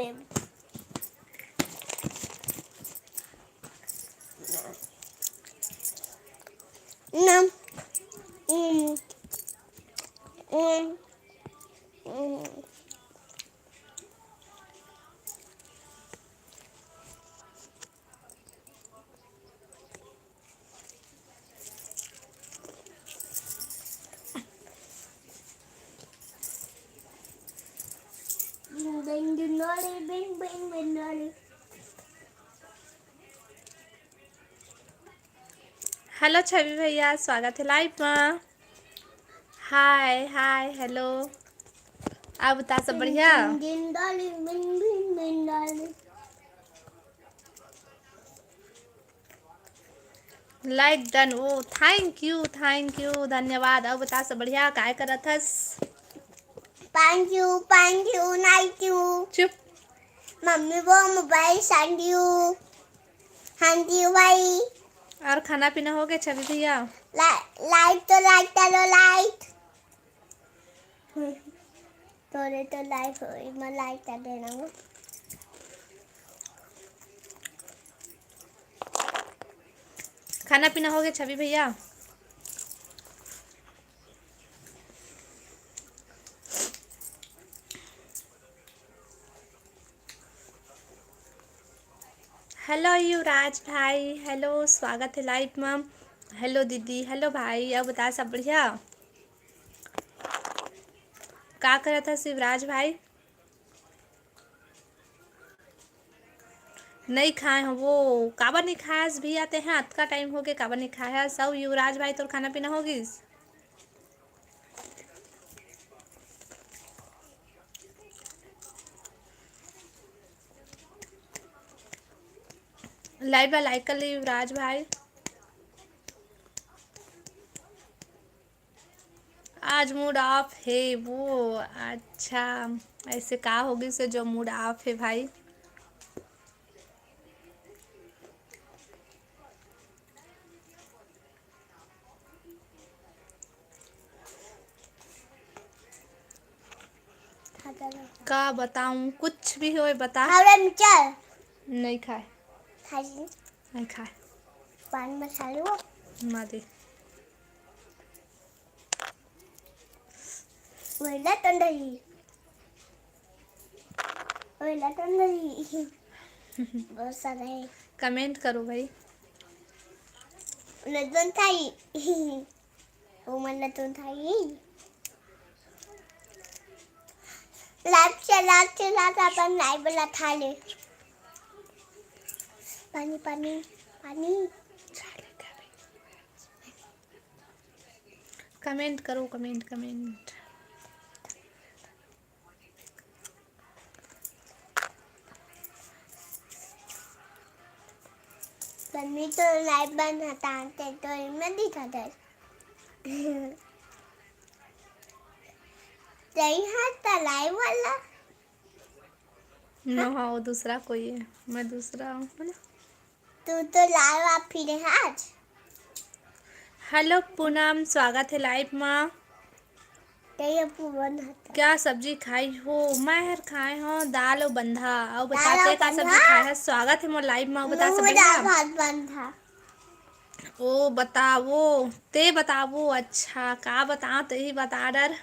में नम बिंग बिंग। हेलो छवि भैया, स्वागत है लाइव में। Hi hi hello. आप बता सब बढ़िया। Like done. Oh thank you धन्यवाद। अब बता सब बढ़िया। काय करत हस? Thank you night you. चुप। मम्मी वो मोबाइल सेंड यू। हाँ जी भाई। और खाना पीना हो गया छवि भैया? लाइट तो लाइट करो लाइट। तोरे तो लाइट हो मैं लाइट कर देना हूँ। खाना पीना हो गया छवि भैया? हेलो युवराज भाई, हेलो, स्वागत है लाइव में। हेलो दीदी, हेलो भाई। अब बता सब बढ़िया। का करा था शिवराज भाई? नहीं खाए हो वो? काबर नहीं खाया? भी आते हैं अत का टाइम हो गया, काबर नहीं खाया सब? युवराज भाई तो खाना पीना होगी? लाइव बाय लाइक कर ले युवराज भाई। आज मूड ऑफ है वो? अच्छा, ऐसे का होगी से जो मूड ऑफ है भाई? का बताऊं? कुछ भी हो बता। नहीं खाए। नहीं खाए। पान मसाला मादे वेला तंदरी बहुत सारा है। कमेंट करो भाई। नजन थाई वो मन नजन थाई लाइव अपन लाइव वाला था ले। पानी पानी पानी। कमेंट करो, कमेंट। मम्मी तो लाइव बनाता है तो मैं दिखाता है। सही हाथ लाइव वाला नो हाँ, वो दूसरा कोई है, मैं दूसरा हूँ ना। तू तो लाइव आप फिर आज। हेलो पूनम, स्वागत है लाइव में। क्या सब्जी खाई हो? मैं हर खाए हो दाल और बंधा। और बताते का सब्जी खाए है? स्वागत है मोर लाइव में। बता सब बंधा। ओ बताओ, ते बताओ। अच्छा का बता, ते ही बता डर।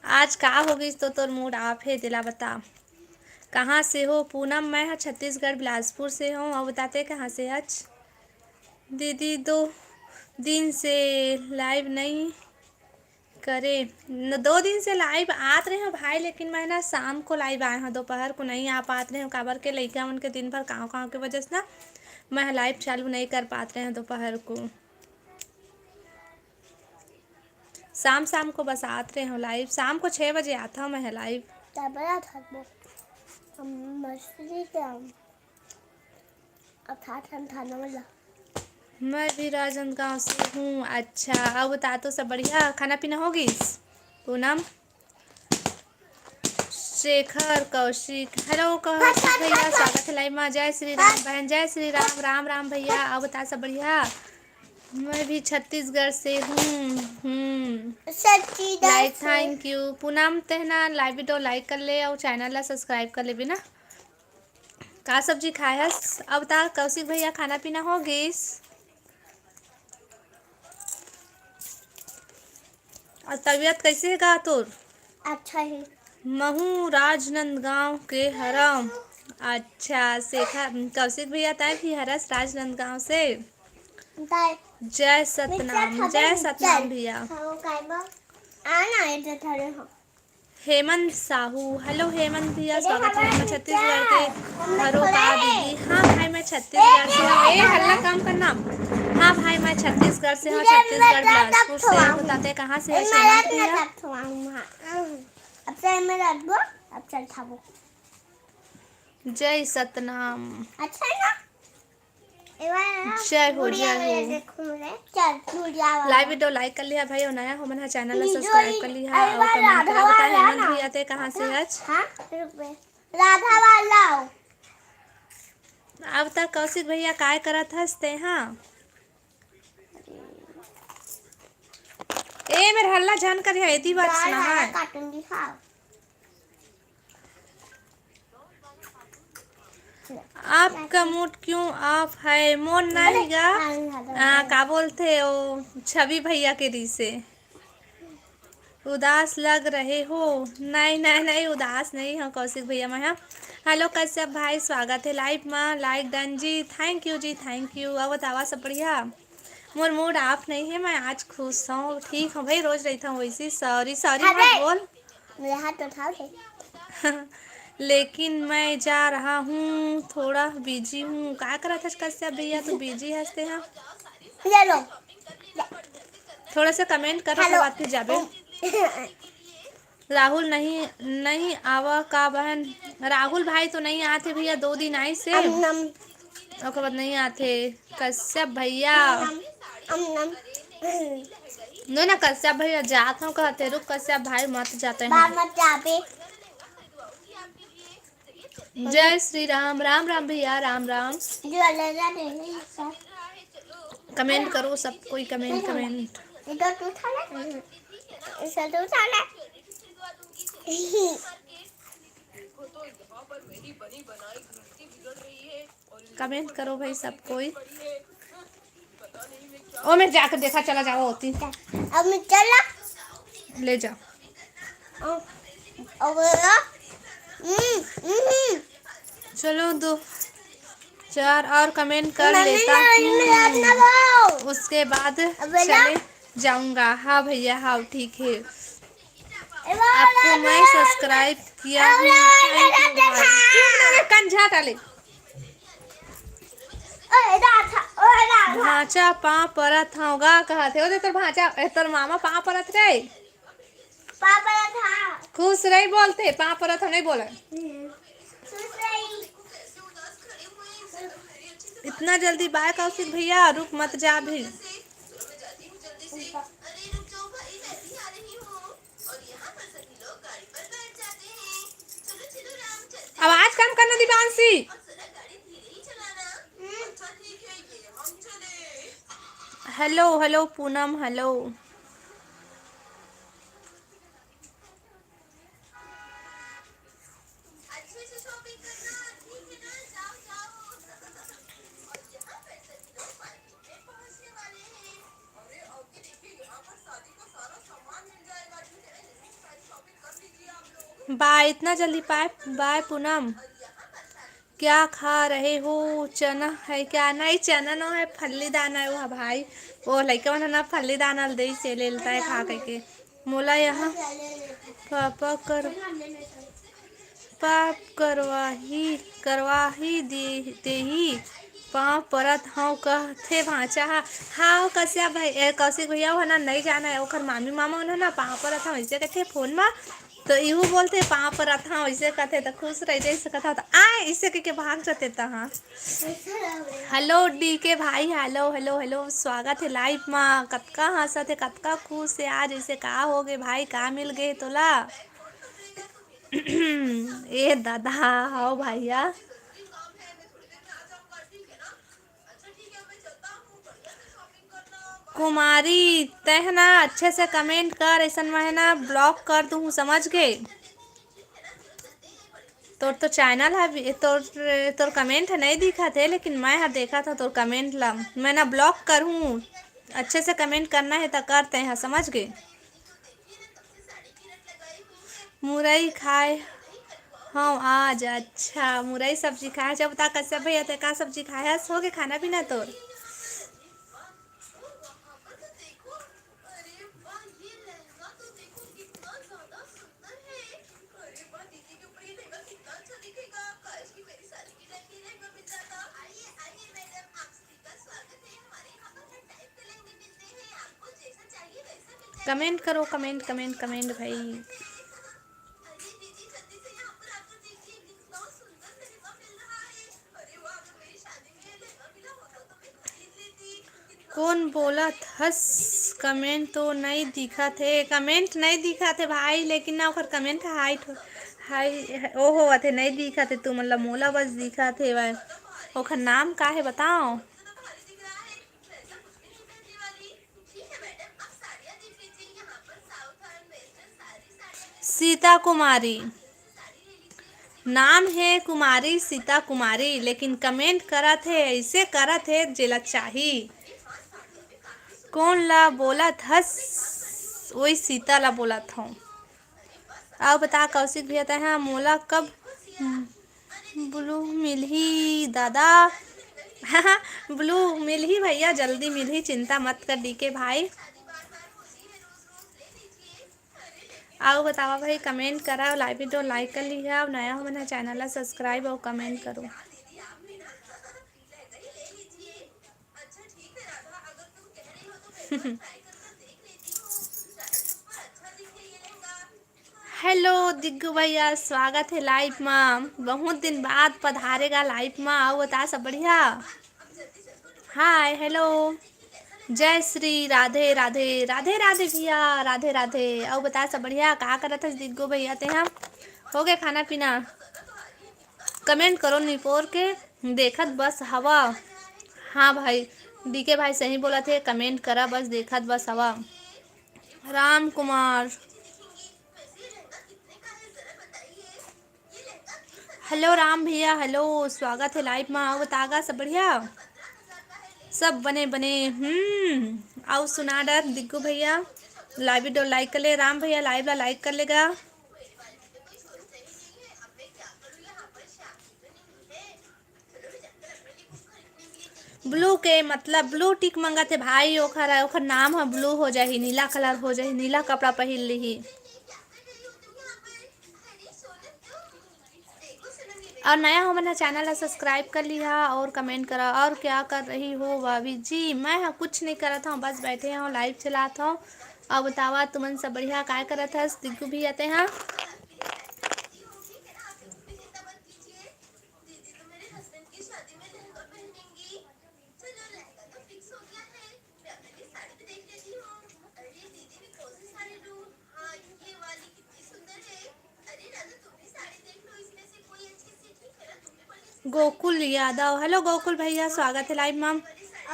आज का होगी तो तोर मूड ऑफ है, दिला बता। कहाँ से हो पूनम? मैं छत्तीसगढ़ बिलासपुर से हूँ। और बताते कहाँ से? आज दीदी 2 दिन से लाइव नहीं करे। 2 दिन से लाइव आते रहे हैं भाई, लेकिन मैं ना शाम को लाइव आए हैं, दोपहर को नहीं आ पाते रहे हैं। काबर के लड़का उनके दिन भर गाँव के वजह से ना मैं लाइव चालू नहीं कर पाते रहे हैं दोपहर को। शाम को बस आते रहे हो लाइव। शाम को 6 बजे आता हूँ मैं लाइव। मैं भी राजनांदगांव से हूँ। अच्छा, अब बता तो सब बढ़िया। खाना पीना होगी पूनम? शेखर कौशिक, हेलो कौशिक भैया, स्वागत है लाइव में। जय श्री राम बहन, जय श्री राम। राम राम भैया। अब बता सब बढ़िया। मैं भी छत्तीसगढ़ से हूँ। Like thank you Poonam. तेना लाइव वीडियो लाइक कर ले और चैनल ला सब्सक्राइब कर ले भी ना। का सब्जी खाए हस? अब ता कौशिक भैया खाना पीना हो गइस? और तबीयत कैसे है गा तोर? अच्छा है। महू राजनांदगांव के हरम। अच्छा शेखर कौशिक भैया तय भी हरस राजनांदगांव से। दाई जय मिर्चा सतनाम, खाबे जय मिर्चा सतनाम भैया। खाओ काइबा आना इधर थरे हो हेमंत साहू, हेलो हेमंत भैया, इधर स्वागत है हमारा मैं मिर्चा छत्तीसगढ़ के हमने हरो खोला का है। दीदी। हाँ भाई मैं छत्तीसगढ़ से हूँ। ए हल्ला काम करना। हाँ भाई मैं छत्तीसगढ़ से हूँ, इधर छत्तीसगढ़ मिर्चा तब बिलासपुर से। थवाऊं बताते कहाँ से है इन हेमंत मराठ में भैया? तब थवाऊं अब से मैं रखबो अब चल खाबो जय सतनाम, अच्छा है ना एवा जय हो गुड़िया जय मेरे हो। देखो मेरे चल गुड़िया लाइव वाला वीडियो लाइक कर लिया भाई और नया हो मन चैनल ला निजोरी सब्सक्राइब कर लिया और एवा कमेंट राधा करा। बता वाला हेमंत ना भैया ते कहाँ से है? हाँ रुपए राधा वाला अब तक कौशिक भैया काय करत हंसते? हाँ ए मेरे हल्ला जान कर है दी बात दाल सुना वाला है। काटूंगी खाओ आपका मूड क्यों ऑफ है? मोन नहीं गा। का बोलते हो छवि भैया के री से उदास लग रहे हो? नहीं नहीं नहीं उदास नहीं हो कौशिक भैया मैं। हाँ हेलो कश्यप भाई, स्वागत है लाइव में। Like done ji, thank you ji thank you. अब बतावा सब बढ़िया? मोर मूड ऑफ नहीं है, मैं आज खुश हूँ, ठीक हूँ भाई, रोज रहता हूँ वैसे। सॉरी सॉरी मत बोल। मेरे हाथ उठा दे लेकिन मैं जा रहा हूँ, थोड़ा बिजी हूँ। क्या करा था कश्यप भैया तू बिजी हंसते हैं? ले लो थोड़ा सा कमेंट करो फिर हेलो बात फिर जाबे। राहुल नहीं नहीं आवा का बहन? राहुल भाई तो नहीं आते भैया, 2 दिन आए से अम नम ओके बाद नहीं आते। कश्यप भैया नम नहीं ना कश्यप भैया जाता हूँ कहते, रुक कश्यप भाई मत जाते हैं। बात मत जाबे जय श्री राम, राम राम भैया, राम राम। जो ले जा दे सर कमेंट करो सब कोई, कमेंट कमेंट। इधर तू उठा ले इसे तू उठा ले कमेंट करो भाई सब कोई। ओ मैं जाकर देखा चला जाओ होती अब मैं चला ले जा। चलो 2 4 और कमेंट कर लेता हूँ, उसके बाद चले जाऊंगा। हाँ भैया हाँ ठीक है, आपको मैं सब्सक्राइब किया हूँ, थैंक यू भाई। कंझा डाले भाचा पाँव परत होगा कहते हो तो भाचा तोर मामा पाँव परत रहे पापा था खुश रही बोलते पाँव परत हम नहीं बोले। इतना जल्दी बाय कौशिक भैया, रुक मत जा भी। आवाज कम करना Divanshi. Hello hello Poonam hello. Bye इतना जल्दी पाए बाय पूनम। क्या खा रहे हो? चना है क्या? नहीं चना ना है, फल्ली दाना है वो भाई। वो लड़का मन ना फल्ली दाना दे से ले लेता है खा करके। मोला यहाँ पापा कर पाप करवा ही दे ही पाँव परत हूँ कहते भाचा। हाँ कश्यप भाई कौशिक भैया हो ना नहीं जाना है ओखर मामी मामा उन्हें ना पाँव परत हूँ ऐसे कहते फोन में, तो इहू बोलते पाँव परत हूँ ऐसे कहते तो खुश रह जैसे कहता तो आए इससे के भाग जाते तो। हाँ हेलो डी के भाई, हेलो हेलो हेलो, स्वागत है लाइव में। कतका हंसत है कतका खुश है आज, ऐसे का हो गए भाई, का मिल गए तोला? ए दादा हाओ भैया। कुमारी तहना अच्छे से कमेंट कर, ऐसा मैं ना ब्लॉक कर दूँ समझ गए। तोर तो चैनल है तोर तोर कमेंट है नहीं दिखा थे, लेकिन मैं हर देखा था तोर कमेंट ला। मैं ना ब्लॉक करूँ, अच्छे से कमेंट करना है तो करते हैं, समझ गए। मुरई खाए हाँ आज। अच्छा मुरई सब्जी खाए। जब बता कैसे भैया ते का सब्जी खाए हो गए खाना पीना तोर। कमेंट करो, कमेंट कमेंट कमेंट भाई। कौन बोला थस। कमेंट तो नहीं दिखा थे, कमेंट नहीं दिखा थे भाई, लेकिन ना ओकर कमेंट हाइट हाई ओहो अथे नहीं दिखा थे तू, मतलब मोला बस दिखा थे भाई। ओकर नाम का है बताओ। सीता कुमारी नाम है, कुमारी सीता कुमारी, लेकिन कमेंट करत है ऐसे करत है जेला चाही। कौन ला बोला थस। वही सीता ला बोला था। अब बता कौशिक भैया ते हाँ मोला कब ब्लू मिलही दादा। हाँ ब्लू मिलही भैया, जल्दी मिलही, चिंता मत कर डीके भाई। आओ बतावा भाई, कमेंट करा, लाइव वीडियो लाइक कर ली है, और नया हो मैंने चैनल सब्सक्राइब और कमेंट करो। हेलो दिग्गू भैया, स्वागत है लाइव में, बहुत दिन बाद पधारेगा लाइव में। आओ बता सब बढ़िया। Hi hello. जय श्री राधे राधे राधे राधे भैया, राधे राधे। आओ बता सब बढ़िया, का करत है दिग्गू भैया ते हम हो गए खाना पीना। कमेंट करो निपोर के, देखत बस हवा। हाँ भाई डीके भाई सही बोला थे, कमेंट करा बस देखत बस हवा। राम कुमार हेलो राम भैया हेलो, स्वागत है लाइव में। आओ बतागा सब बढ़िया, सब बने बने। आओ सुना डर दिग्गू भैया, लाइव वीडियो लाइक कर ले। राम भैया लाइव ला लाइक कर लेगा। ब्लू के मतलब ब्लू टिक मंगत है भाई, ओखर ओखर नाम है ब्लू हो जाही, नीला कलर हो जाही, नीला कपड़ा पहन ली। और नया हो मेरा चैनल है सब्सक्राइब कर लिया और कमेंट करा। और क्या कर रही हो भाभी जी। मैं कुछ नहीं करा था, बस बैठे हूँ लाइव चलाता हूँ। और बतावा तुमन सब बढ़िया काय करा था। दिग्गू भी आते हैं। गोकुल यादव हेलो गोकुल भैया, स्वागत है लाइव मैम।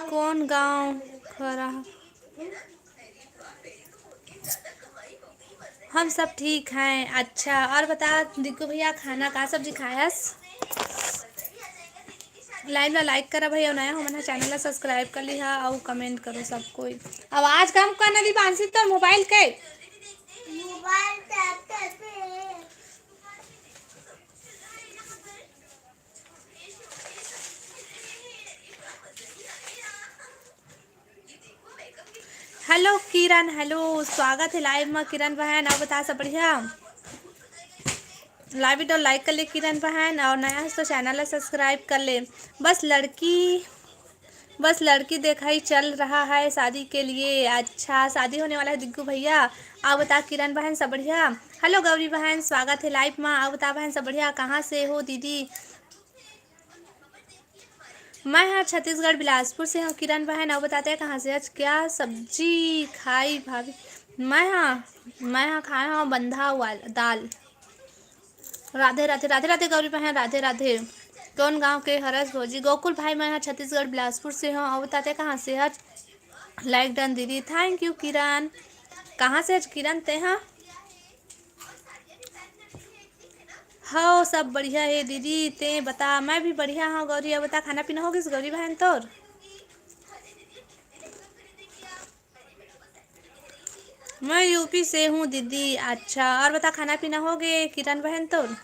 कौन गांव खरा। हम सब ठीक हैं। अच्छा और बता दिग्गू भैया खाना का सब्जी खायास। लाइव ला लाइक करा भैया, नया हो मना चैनल ला सब्सक्राइब कर लिहा और कमेंट करो सब कोई। आवाज कम कर नदी बांसी तो मोबाइल के मोबाइल पे हेलो किरण हेलो, स्वागत है लाइव में किरण बहन। और बता सब बढ़िया, लाइव वीडियो लाइक कर ले किरण बहन, और नया है तो चैनल है सब्सक्राइब कर ले। बस लड़की देखा ही चल रहा है शादी के लिए। अच्छा शादी होने वाला है दिग्गू भैया। आओ बता किरण बहन सब बढ़िया। हेलो गौरी बहन, स्वागत है लाइव में। आओ बता बहन सब बढ़िया, कहाँ से हो दीदी। मैं हाँ छत्तीसगढ़ बिलासपुर से हूँ किरण बहन। और बताते हैं कहाँ से, आज क्या सब्जी खाई भाभी। मैं हाँ खाया हूँ बंधा हुआ दाल। राधे राधे राधे राधे गौरी बहन, राधे राधे। कौन गांव के हरस भोजी। गोकुल भाई मैं यहाँ छत्तीसगढ़ बिलासपुर से हूँ। और बताते हैं कहाँ से, आज लाइक डन दीदी, थैंक यू किरण। कहाँ से आज किरण ते हाँ। हाँ सब बढ़िया है दीदी, ते बता। मैं भी बढ़िया हाँ गौरी। अब बता, खाना पीना हो गया गौरी बहन तोर? मैं यूपी से हूँ दीदी। अच्छा, और बता, खाना पीना हो गए किरण बहन तोर?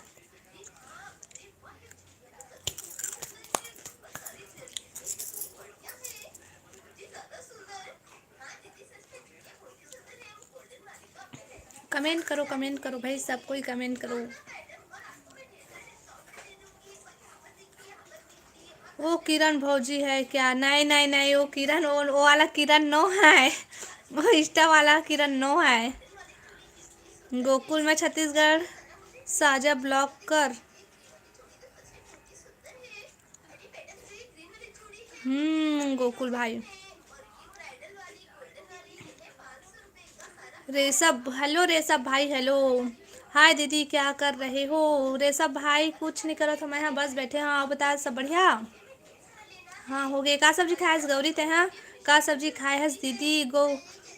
कमेंट करो भाई, सब कोई कमेंट करो। वो किरण भौजी है क्या? नहीं नहीं नहीं, वो किरण, वो वाला किरण नो है। वो इंस्टा वाला किरण नो है। गोकुल में छत्तीसगढ़ साजा ब्लॉक कर। गोकुल भाई। रेसब, हेलो रेसब भाई, हेलो। हाय दीदी, क्या कर रहे हो? रेसब भाई कुछ नहीं करो, तो मैं यहाँ बस बैठे। हाँ बता, सब बढ़िया? हाँ हो गए। का सब्जी खाए गौरी ते? हाँ, का सब्जी खाए हस दीदी?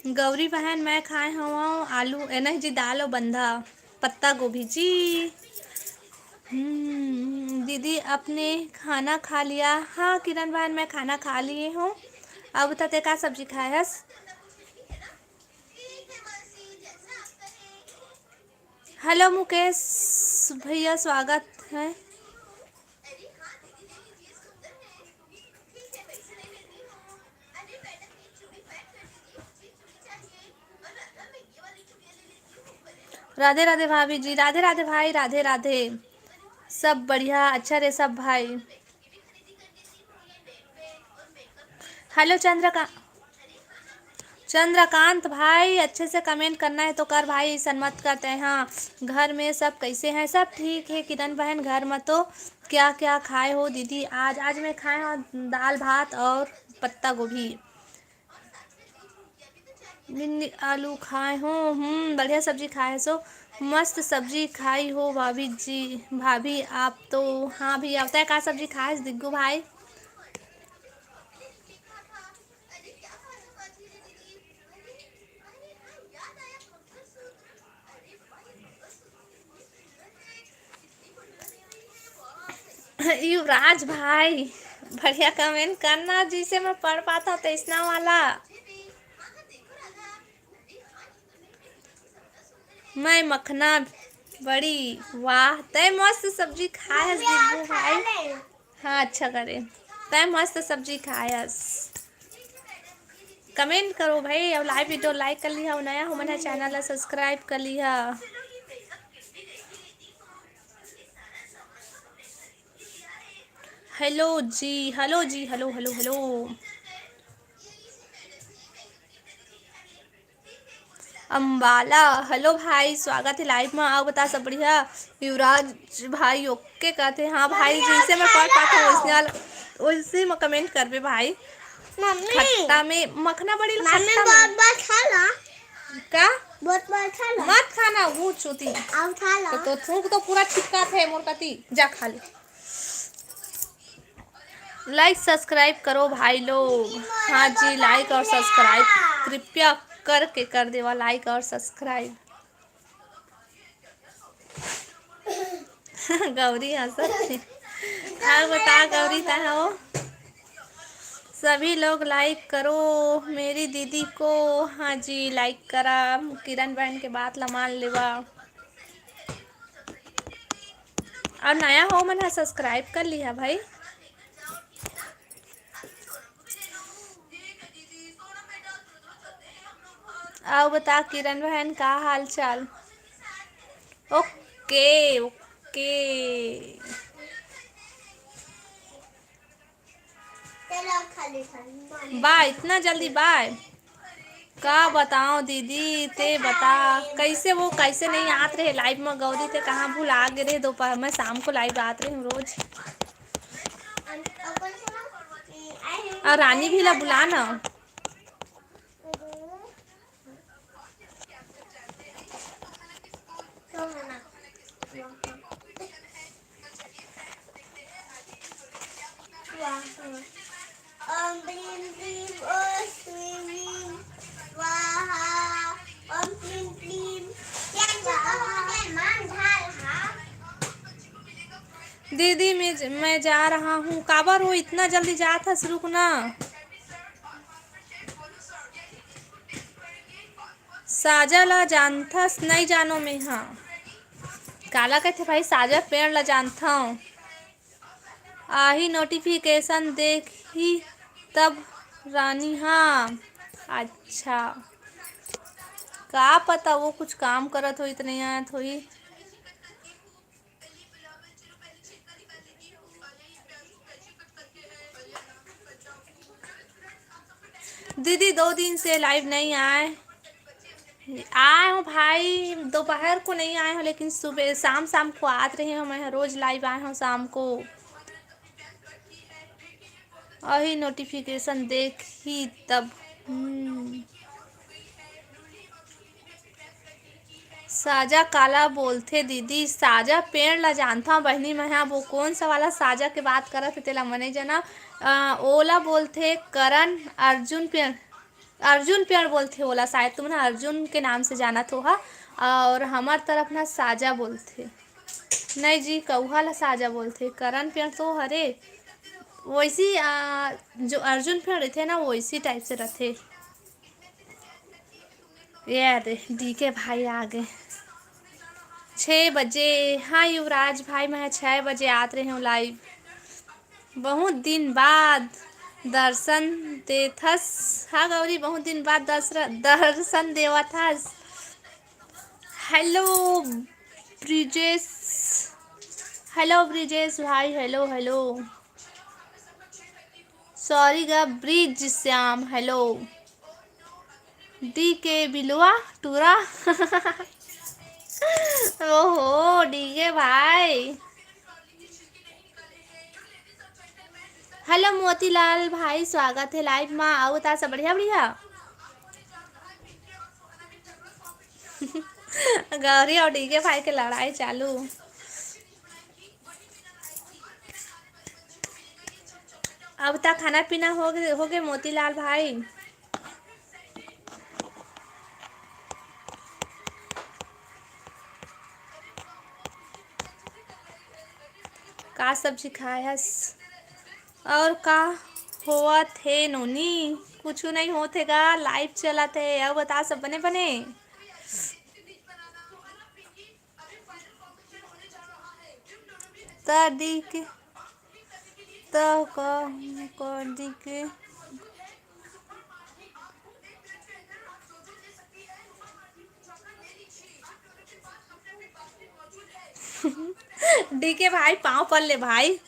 गौरी बहन मैं खाए हूँ आलू, नहीं जी, दाल और बंधा पत्ता गोभी जी। दीदी अपने खाना खा लिया? हाँ किरण बहन, मैं खाना खा लिए हूँ। अब बता, का सब्जी खाए हस? हेलो मुकेश भैया, स्वागत है। राधे राधे भाभी जी, राधे राधे भाई, राधे राधे। सब बढ़िया, अच्छा रे सब भाई। हेलो चंद्रकांत भाई, अच्छे से कमेंट करना है तो कर भाई, ऐसा मत करते हैं। हाँ, घर में सब कैसे हैं? सब ठीक है किरण बहन। घर में तो क्या क्या खाए हो दीदी? आज मैं खाए हूँ दाल भात और पत्ता गोभी। भिंडी आलू खाए हो? बढ़िया सब्जी खाए सो। मस्त सब्जी खाई हो भाभी जी। भाभी आप तो, हाँ भी आता है। का सब्जी खाए दिग्गू भाई? युवराज भाई, बढ़िया कमेंट करना जिसे मैं पढ़ पाता तो इतना वाला। मैं मखना बड़ी, वाह तय मस्त सब्जी खाए दिग्गू भाई। हाँ अच्छा करे, तय मस्त सब्जी खायस। कमेंट करो भाई, और लाइव वीडियो लाइक कर लिया, और नया हो मेरा चैनल सब्सक्राइब कर लिया। हेलो जी, हेलो जी, hello hello hello. Ambala, hello भाई, स्वागत है लाइव में। आओ बता, सब बढ़िया? युवराज भाई ओके कहते हैं। हाँ भाई, जिनसे मैं पढ़ पाता हूँ वैसे में कमेंट कर बे भाई। मम्मी, खट्टा में मखना बड़ी मम्मी खट्टा बहुत में बार खाना, का बहुत बार खाना। मत खाना वो चूती। अब खाना। तो थूक तो पूरा छिटका थे मोर कती, जा खा ले। लाइक सब्सक्राइब करो भाई लोग। हाँ जी, लाइक और सब्सक्राइब कृपया करके कर देवा, लाइक और सब्सक्राइब। गौरी हंसत। हाँ बता गौरी, ता हो? सभी लोग लाइक करो मेरी दीदी को। हाँ जी, लाइक करा। किरण बहन के बात ला मान लेवा। और नया हो मन सब्सक्राइब कर लिया भाई। आओ बता किरण बहन, का हाल चाल? Okay okay. चलो खाली खाली। बाय, इतना जल्दी बाय? का बताओ दीदी, ते बता कैसे वो कैसे नहीं आते रहे लाइव में गौरी? ते कहाँ भूला गए रहे? दोपहर में शाम को लाइव आते रहे रोज। और रानी भी ला बुला ना। Blim blim, oh swimming, waha, blim blim, yan waha, yan man dhal ha. दीदी मैं जा रहा हूँ। काबर हो इतना जल्दी जात हस, रुक ना। साजा ला जानथस? नहीं जानो में। हाँ, काला कहते भाई साजा पेड़ ला जानता हूँ। आही नोटिफिकेशन देखी तब रानी। हाँ अच्छा, का पता वो कुछ काम करत हो, इतने आयत हुई। दीदी 2 दिन से लाइव नहीं आए। आए हो भाई, दोपहर को नहीं आए हो, लेकिन सुबह शाम शाम को आते रहे हो। मैं रोज लाइव आए हूँ शाम को। वही नोटिफिकेशन देखी तब। साजा काला बोलथे दीदी? साजा पेड़ ला जानता हूँ बहनी मैं। हाँ, वो कौन सा वाला साजा के बात करत थे तेला मने जना। ओला बोलथे करण अर्जुन पेड़। अर्जुन पेड़ बोलथे ओला, शायद तुम ना अर्जुन के नाम से जाना तो हा। और हमार तरफ ना साजा बोलथे। नहीं जी, कौहा ला साजा बोलथे, करण पेड़ तो हरे वैसी जो अर्जुन पेड़ रहते ना वैसी टाइप से रहते। ये डी के भाई आ गए 6 बजे। हाँ युवराज भाई, मैं 6 बजे आते रहे हूँ लाइव। बहुत दिन बाद दर्शन देथस। हाँ गौरी, बहुत दिन बाद दर्शन देवथस। हेलो ब्रिजेश। हेलो ब्रिजेश भाई, हेलो हेलो। सॉरी गा ब्रिज श्याम, हेलो। डी के बिलुआ टूरा। ओहो डी के भाई। हेलो मोतीलाल भाई, स्वागत है लाइव में। आओ ता सब बढ़िया बढ़िया। गौरी और डी के भाई के लड़ाई चालू। अब तक खाना पीना हो गए मोतीलाल भाई? का सब्जी खाए हस? और का हुआ थे नोनी? कुछ नहीं होते गा, लाइव चला थे। अब बता सब बने बने। दी के तो दी के डी के भाई पाँव पर ले भाई।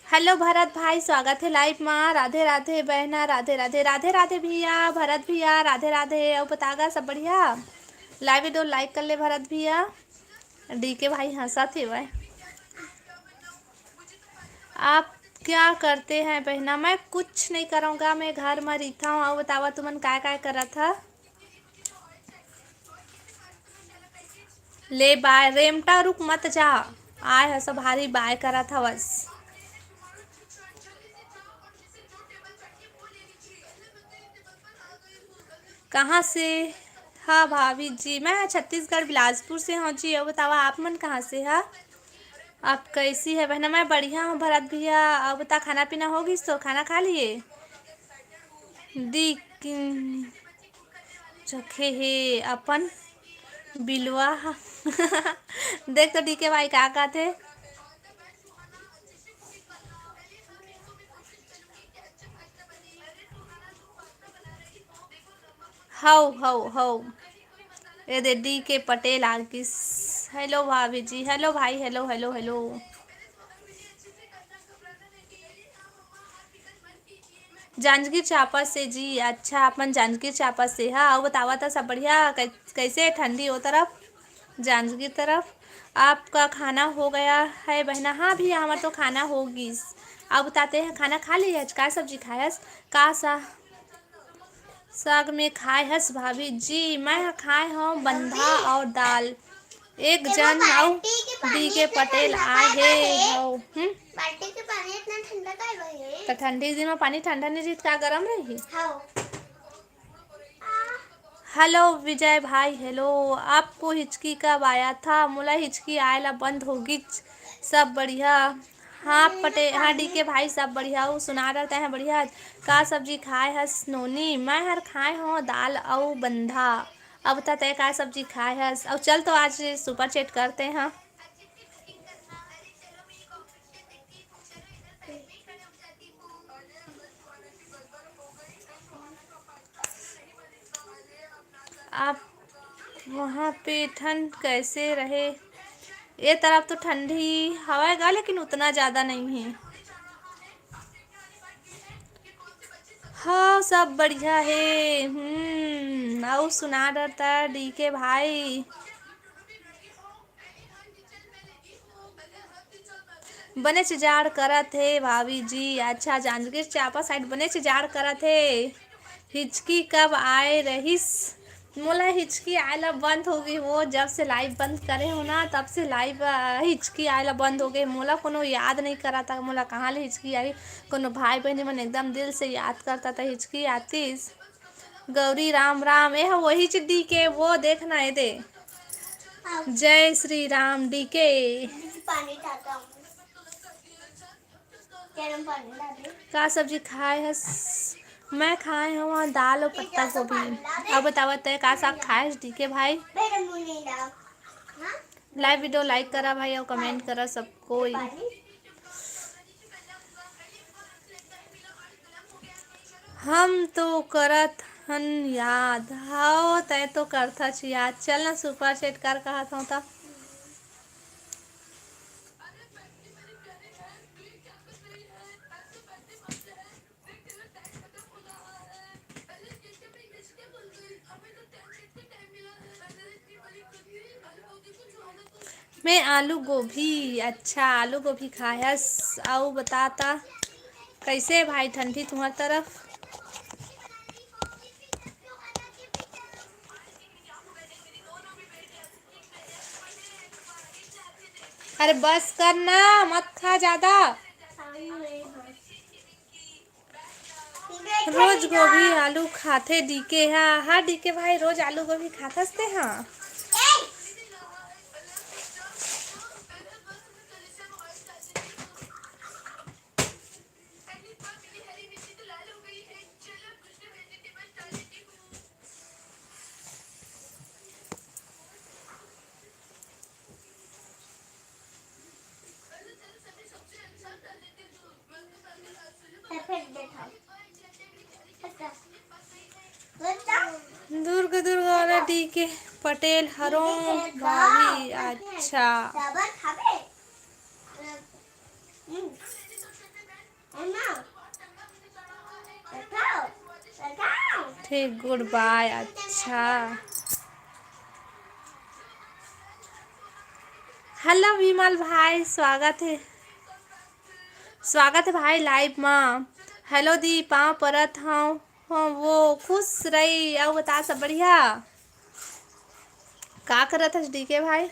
हेलो भरत भाई, स्वागत है लाइव में। राधे राधे बहना, राधे राधे। राधे राधे भैया, भरत भैया, राधे राधे। अब बतागा सब बढ़िया? लाइव वीडियो लाइक कर ले भरत भैया। डी के भाई हंसा थे भाई। आप क्या करते हैं बहना? मैं कुछ नहीं करूँगा, मैं घर में रहता हूँ। अब बतावा तुमन काय करा था? ले बाय रेमटा, रुक मत जा। आए है सब भारी बाय करा था बस। कहाँ से? हाँ भाभी जी, मैं छत्तीसगढ़ बिलासपुर से हूँ जी। अब बतावा आप मन कहाँ से है? आप कैसी है बहना? मैं बढ़िया हूँ भरत भैया। अब बता खाना पीना होगी तो खाना खा लिए? दी चखे है अपन बिलवा। देख तो डी के भाई का थे। हौ ये दे डी के पटेल आगिस। हेलो भाभी जी, हेलो भाई, hello hello hello. Janjgir Champa से जी? अच्छा, अपन जांजगीर चांपा से। हाँ और बतावा था सब बढ़िया? कैसे ठंडी हो तरफ जांजगीर तरफ? आपका खाना हो गया है बहना? हाँ भैया, हमारा तो खाना होगी। आप बताते हैं खाना खा लिया? का सब्जी खायस? का साग में खाए हस भाभी जी? मैं खाए हूँ बंधा और दाल। एक जन आओ डी के पटेल आए हे हो। बाल्टी के पानी इतना ठंडा काहे रही? तो ठंडी दिन में पानी ठंडा नहीं रही, का गरम रही? हेलो विजय भाई, हेलो। आपको हिचकी कब आया था? मोला हिचकी आयला बंद होगी। सब बढ़िया। हाँ हाँ डीके भाई सब बढ़िया हो। सुना रहते हैं बढ़िया। का सब्जी खाए हस नोनी? मैं हर खाए हो दाल और बंधा। अब बता तय का सब्जी खाए हस। अब चल तो आज सुपर चैट करते हैं। आप वहाँ पे ठंड कैसे रहे? ये तरफ तो ठंडी हवा गा लेकिन उतना ज़्यादा नहीं है। हाँ सब बढ़िया है। और सुना रहता डीके भाई। बने से जाड़ करत है भाभी जी। अच्छा जांजगीर चांपा साइड बने से जाड़ करत है। हिचकी कब आए रहीस? मोला हिचकी आयला बंद हो गई। वो जब से लाइव बंद करे हो ना तब से लाइव हिचकी आयला बंद हो गई। मोला कोनो याद नहीं करा था मोला कहाँ ले हिचकी आई। कोनो भाई बहनी मन एकदम दिल से याद करता था हिचकी आतीस। गौरी राम राम। ए वही चिड्डी के वो देखना है दे। जय श्री राम डी के। पानी चाहता हूँ। गरम पानी ला दे। का सब्जी खाए हस? मैं खाए हूँ दाल और पत्ता गोभी। अब बतावा तय का साग खाए डी के भाई। मेरे मुंह नहीं डाल। हाँ? लाइव वीडियो लाइक करा भाई और कमेंट करा सब कोई। पानी? हम तो करत हन याद। हाँ तय तो करता छी याद। चल ना सुपर सेट कर कहा था तब। मैं आलू गोभी। अच्छा आलू गोभी खायस। आओ बताता कैसे है भाई ठंडी तुम्हारी तरफ? अरे बस करना मत खा ज्यादा। रोज गोभी आलू खाते डीके। हाँ हाँ डीके भाई रोज आलू गोभी खाते हाँ। दुर्ग दुर्ग वाला डीके पटेल हरो भाभी। अच्छा ठीक गुड बाय। अच्छा हेलो विमल भाई स्वागत है भाई लाइव में। हेलो दी पाँव परत हूँ। हाँ वो खुश रही। और बता सब बढ़िया। का करत है डीके भाई?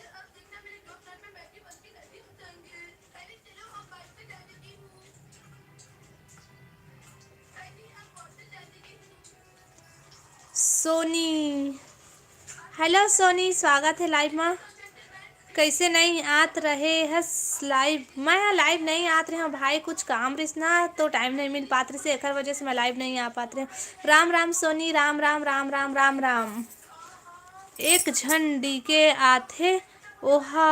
सोनी हेलो सोनी स्वागत है लाइव में। कैसे नहीं आत रहे हस लाइव? मैं यहाँ लाइव नहीं आत रहे हूँ भाई कुछ काम रिसना तो टाइम नहीं मिल पात रही से एकर वजह से मैं लाइव नहीं आ पात रही हूँ। राम राम सोनी राम राम राम राम राम राम। एक झंडी के आथे ओहा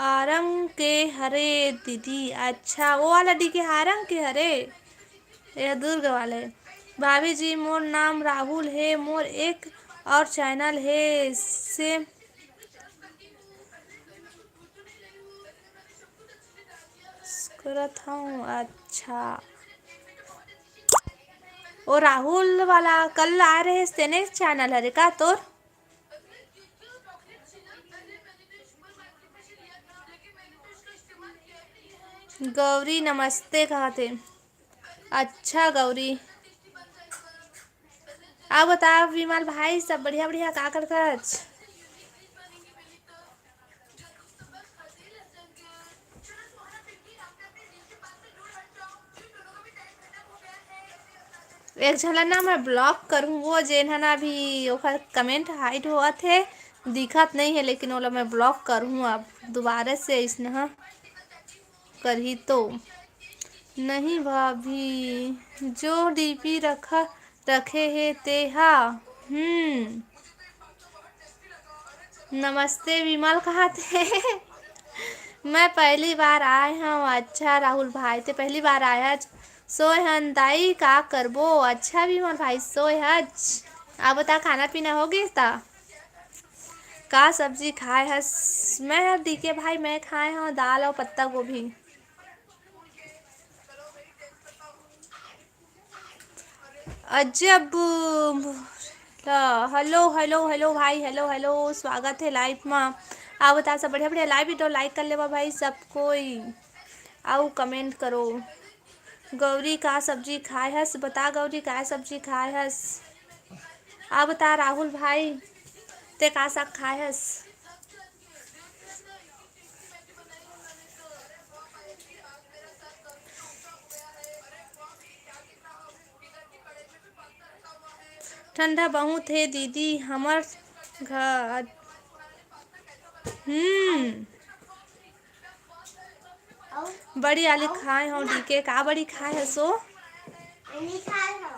आरंग के हरे दीदी। अच्छा वो वाला डी के आरंग के हरे। यह दुर्ग वाले। भाभी जी मोर नाम राहुल है। मोर एक और चैनल है से करत हूँ। अच्छा ओ राहुल वाला कल आ रहे तेने चैनल हरे का तोर? गौरी नमस्ते कहते। अच्छा गौरी अब बता विमल भाई सब बढ़िया बढ़िया का करता? एक झला ना मैं ब्लॉक करूँ वो जेन है ना अभी ओकर कमेंट हाइड हुआ थे दिखत नहीं है, लेकिन ओला मैं ब्लॉक करूँ अब दोबारा से इसने करही तो नहीं भाभी जो डीपी रखे है तेहा। नमस्ते विमल कहाँ थे? मैं पहली बार आए हूँ। अच्छा राहुल भाई ते पहली बार आया सोए हन दाई का करबो। अच्छा विमल भाई सोए हज अब बता खाना पीना हो गया था का सब्जी खाए हस? मैं डीके भाई मैं खाए हूँ दाल और पत्ता गोभी। अजब हेलो हेलो हेलो भाई हेलो हेलो स्वागत है लाइव में। आप बता सब बढ़िया बढ़िया लाइव तो लाइक कर लेवा भाई सब कोई आओ कमेंट करो। गौरी का सब्जी खाए हस बता गौरी का सब्जी खाए हस। आप बता राहुल भाई ते का साग खाए हस। ठंडा बहुत है दीदी हमर घर। और बड़ी आली खाए हो डीके का बड़ी खाए है सो नहीं खाए हो।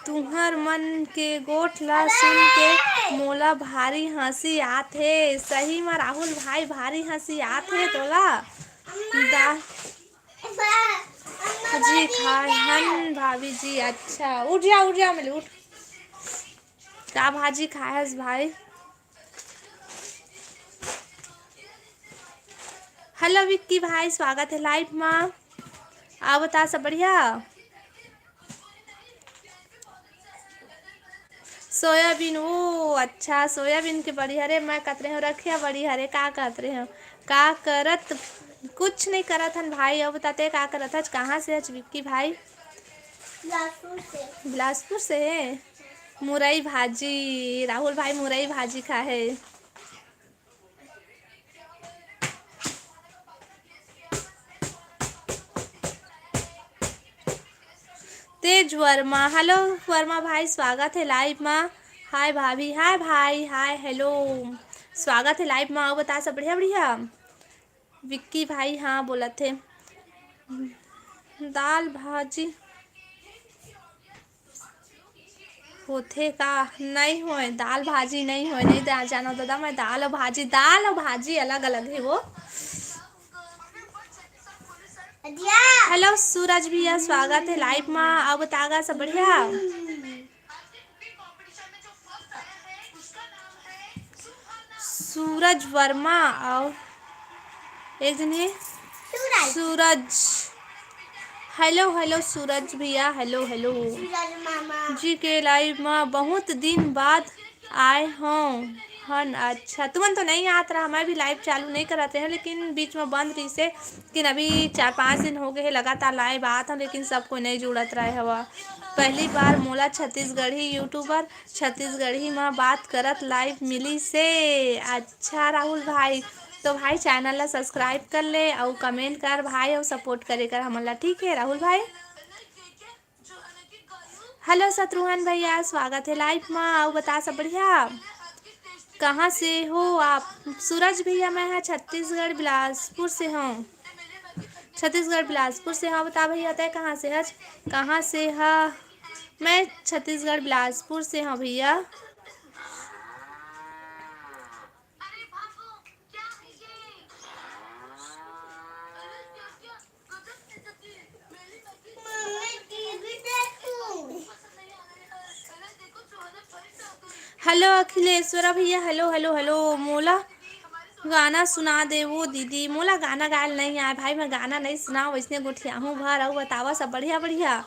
तुहर मन के गोठ ला सुन के मोला भारी हंसी आथे। सही में राहुल भाई भारी हंसी आथे तोला दाल जी खाए हन भाभी जी। अच्छा उठ जा मिले उठ का भाजी खाए हस भाई। हेलो विक्की भाई स्वागत है लाइव में। आप बता सब बढ़िया। सोयाबीन ओ अच्छा सोयाबीन के बड़ी हरे मैं कतरे हो रखे बड़ी हरे का कतरे हो का करत कुछ नहीं करत हन भाई। अब बताते का करत हज कहाँ से हज विक्की भाई? बिलासपुर से है। मुरई भाजी राहुल भाई मुरई भाजी खा है। तेज वर्मा हेलो वर्मा भाई स्वागत है लाइव में। हाय भाभी हाय भाई हाय हेलो स्वागत है लाइव में। आओ बता सब बढ़िया बढ़िया। विक्की भाई हाँ बोला थे दाल भाजी होथे का नहीं होए दाल भाजी नहीं होए नहीं जानो दादा मैं दाल और भाजी अलग अलग है वो। हेलो सूरज भैया स्वागत है लाइव में। अब तागा सब बढ़िया। सूरज वर्मा और एक दिन है सूरज। हेलो हेलो सूरज भैया हेलो हेलो जी के लाइव में बहुत दिन बाद आए हों हन। अच्छा तुमन तो नहीं आत रहा मैं भी लाइव चालू नहीं कराते हैं लेकिन बीच में बंद रही से लेकिन अभी 4-5 दिन हो गए हैं लगातार लाइव आत हूँ लेकिन सब कोई नहीं जुड़त रहे हवा। पहली बार मोला छत्तीसगढ़ी यूट्यूबर छत्तीसगढ़ी में बात करत लाइव मिली से। अच्छा राहुल भाई तो भाई चैनल ला सब्सक्राइब कर ले और कमेंट कर भाई और सपोर्ट करे कर हमला ठीक है राहुल भाई। हेलो शत्रुघ्न भैया स्वागत है लाइव में। और बता सब बढ़िया कहाँ से हो आप? सूरज भैया मैं है छत्तीसगढ़ बिलासपुर से हूँ। छत्तीसगढ़ बिलासपुर से हाँ बता भैया तय कहाँ से है? कहाँ से है? मैं छत्तीसगढ़ बिलासपुर से हूँ भैया। हेलो अखिलेश्वरा भैया हेलो हेलो हेलो मोला गाना सुना दे वो दीदी। मोला गाना गायल नहीं आए भाई मैं गाना नहीं सुनाऊँ वैसने गुठिया हूँ भर और बतावा सब बढ़िया बढ़िया।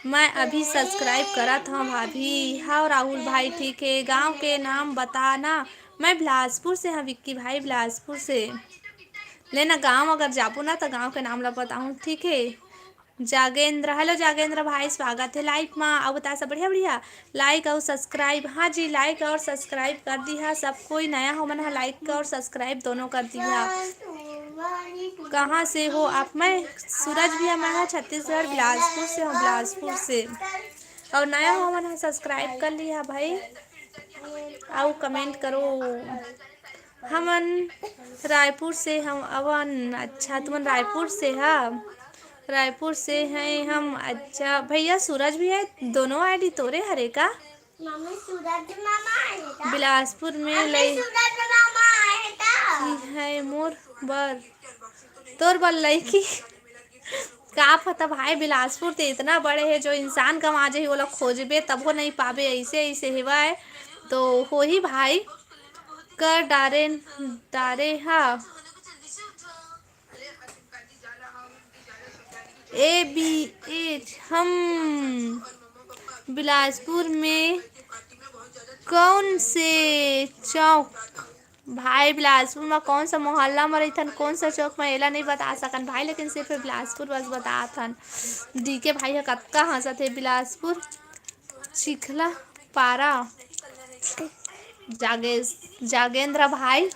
मैं अभी सब्सक्राइब करा था भाभी। हाँ राहुल भाई ठीक है गांव के नाम बताना। मैं बिलासपुर से हाँ विक्की भाई बिलासपुर से लेना गांव अगर जापू ना तो गांव के नाम ला बताऊँ ठीक है। जागेंद्र, हेलो जागेंद्र भाई, स्वागत है लाइव में। अब बता सब बढ़िया बढ़िया लाइक और सब्सक्राइब। हाँ जी, लाइक और सब्सक्राइब कर दिया सब कोई। नया हो मन लाइक और सब्सक्राइब दोनों कर दिया। कहाँ से हो आप? मैं सूरज भैया, मैं हूँ छत्तीसगढ़ बिलासपुर से हूँ, बिलासपुर से। और नया हो मन सब्सक्राइब कर लिया भाई, आओ कमेंट करो। हमन रायपुर से हम अवन। अच्छा तुमन रायपुर से है? रायपुर से हैं हम। अच्छा भैया सूरज भी है, दोनों आईडी तोरे हरे का? मम्मी सूरज मामा आए था। बिलासपुर में मम्मी लई सूरज मामा आए था। की है मोर बर तोर बल लईकी का पता भाई। बिलासपुर तो इतना बड़े है, जो इंसान कमा जाए वो लोग खोजबे तब वो नहीं पावे। ऐसे ऐसे हेवाए तो हो ही भाई कर डारे डारे। हाँ ए बी एच हम बिलासपुर में कौन से चौक? भाई बिलासपुर में कौन सा मोहल्ला में रहथन, कौन सा चौक में एला नहीं बता सकन भाई, लेकिन सिर्फ बिलासपुर बस बताथन। डी के भाई है कत्का हंसत है। बिलासपुर चिखला पारा। जागेंद्र भाई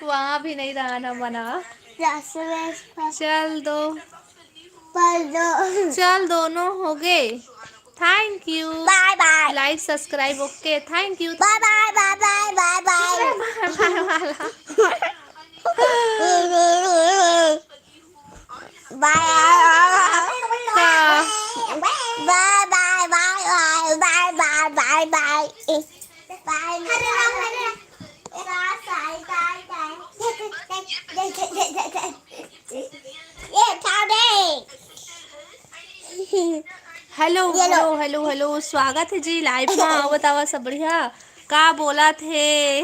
वहाँ भी नहीं रहना मना। चल दोनों हो गए। Thank you. Bye bye like subscribe okay, thank you. Bye bye bye bye bye bye hello hello hello hello, स्वागत है जी लाइव में। आओ बतावा सब बढ़िया का बोला थे?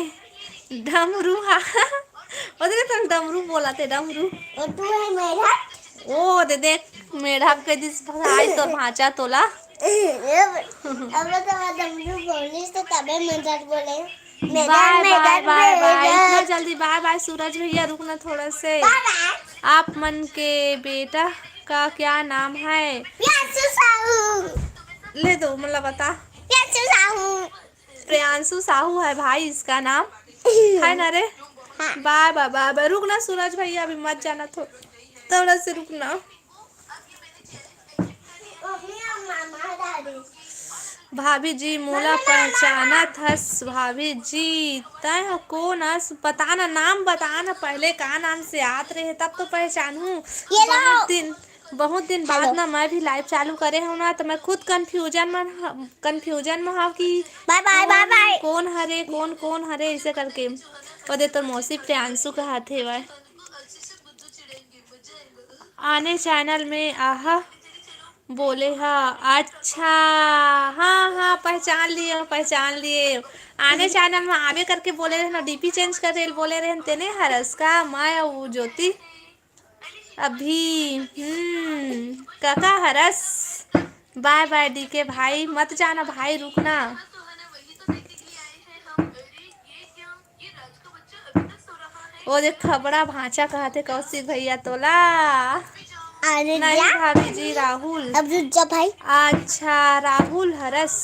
डमरू हाँ उधर तुम डमरू बोला थे, डमरू। तू है मेरा ओ दे देख मेढक के दिस भाई तो भांचा तोला। अब तो डमरू बोली तो तबे मदद बोले। बाय बाय बाय बाय, इतना जल्दी बाय बाय? सूरज भैया रुकना थोड़ा से। आप मन के बेटा का क्या नाम है? ले दो मतलब बता। प्रियांशु साहू है भाई इसका नाम, है ना रे? Bye bye bye bye. रुकना सूरज भैया अभी मत जाना, थोड़ा से रुकना। भाभी जी मोला पहचाना थस। भाभी जी तय कौन हस? बता ना नाम, बता ना पहले का नाम से आत रहे तब तो पहचानू। बहुत दिन बाद ना मैं भी लाइव चालू करे हूँ ना, तो मैं खुद कंफ्यूजन में हूँ कि बाय बाय बाय बाय कौन हरे कौन हरे ऐसे करके। और दे तो मौसी प्रियांशु का हाथ है वह आने चैनल में आहा बोले। हाँ अच्छा, हाँ हाँ पहचान लिए। आने चैनल में आवे करके बोले रहे ना, डीपी चेंज कर रहे बोले रहे तेने हरस का मैं वो ज्योति अभी काका हरस। बाय बाय डी के भाई, मत जाना भाई, रुकना। वो देख खबड़ा भांचा कहते कौशिक भैया तोला। नहीं भाभी जी राहुल। अब रुक भाई। अच्छा राहुल हरस।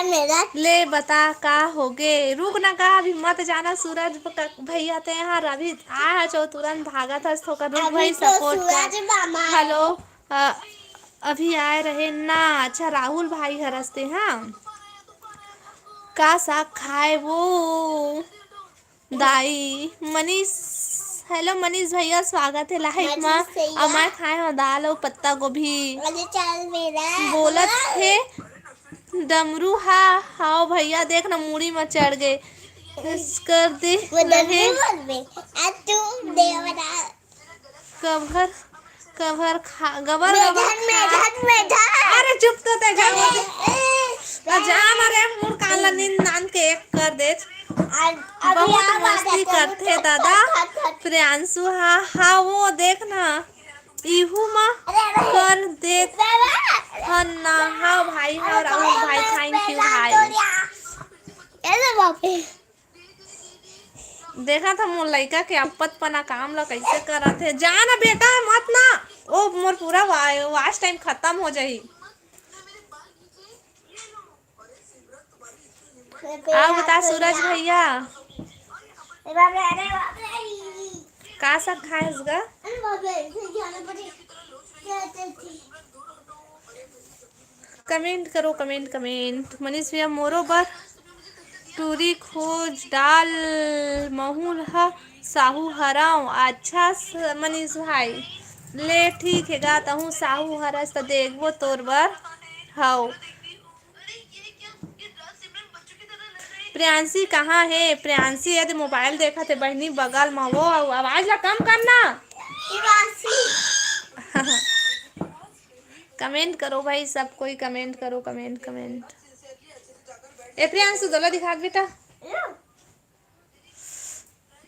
मेरा ले बता का हो गे? रुक ना का अभी मत जाना। सूरज भैया ते यहाँ अभी आया जो तुरंत भागा था थोड़ा। रुक भाई सपोर्ट कर। हेलो अभी आए रहे ना। अच्छा राहुल भाई हरसते हाँ का साग खाए वो दाई। मनीष हेलो मनीष भैया स्वागत है लाइव में। अब मैं खाए हूँ दाल और पत्ता गोभी। बोलत थे डमरू हाँ भैया देख ना मूड़ी में चढ़ गए कर दे कवर गबर अरे चुप तो ते जान अरे मुड़ काला नींद नान के एक कर दे। बहुत मस्ती करते दादा। प्रियांशु हाँ वो देखना इहू माँ कर दे ना। हाँ भाई हाँ राहुल भाई थैंक यू भाई। देखा था मोर लइका के अपत पना काम ला कैसे करत है। जा ना बेटा मत ना। ओ मोर पूरा वाच टाइम खत्म हो जाही। आओ बता सूरज भैया का सब खाएस गा। कमेंट करो कमेंट कमेंट। मनीष भैया मोरो बर टूरी खोज डाल महूल ह साहू हराव। अच्छा मनीष भाई ले ठीक है गा तहूँ साहू हरस तो देखबो तोर बर हव। प्रियांशी कहाँ है। प्रियांशी यदि मोबाइल देखा थे बहनी बगल में वो आवाज ला कम करना। कमेंट करो भाई सब कोई कमेंट करो कमेंट कमेंट। ए प्रियांशु दोला दिखा बेटा।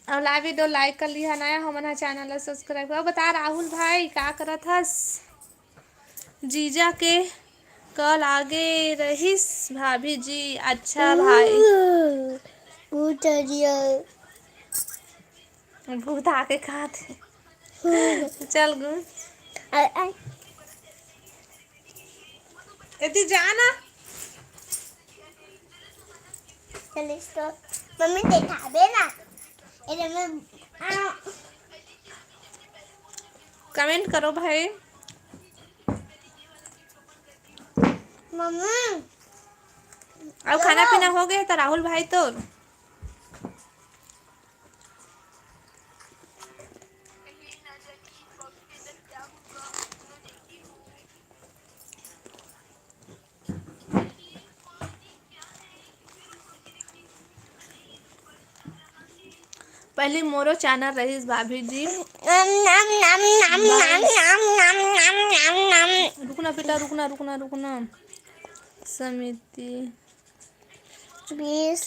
और लाइव वीडियो लाइक कर लिया नया हमारा चैनल ला सब्सक्राइब करो। बता राहुल भाई का करत हस। जीजा के कल आगे रहीस भाभी जी। अच्छा भाई भूत आके खाते चल गु इतनी जाना। मम्मी देखा दे ना। कमेंट करो भाई। मम्मी अब खाना पीना हो गया तो राहुल भाई तो पहले मोरो चैनल रहीस भाभी जी। रुकना बेटा रुकना रुकना रुकना। समिति 20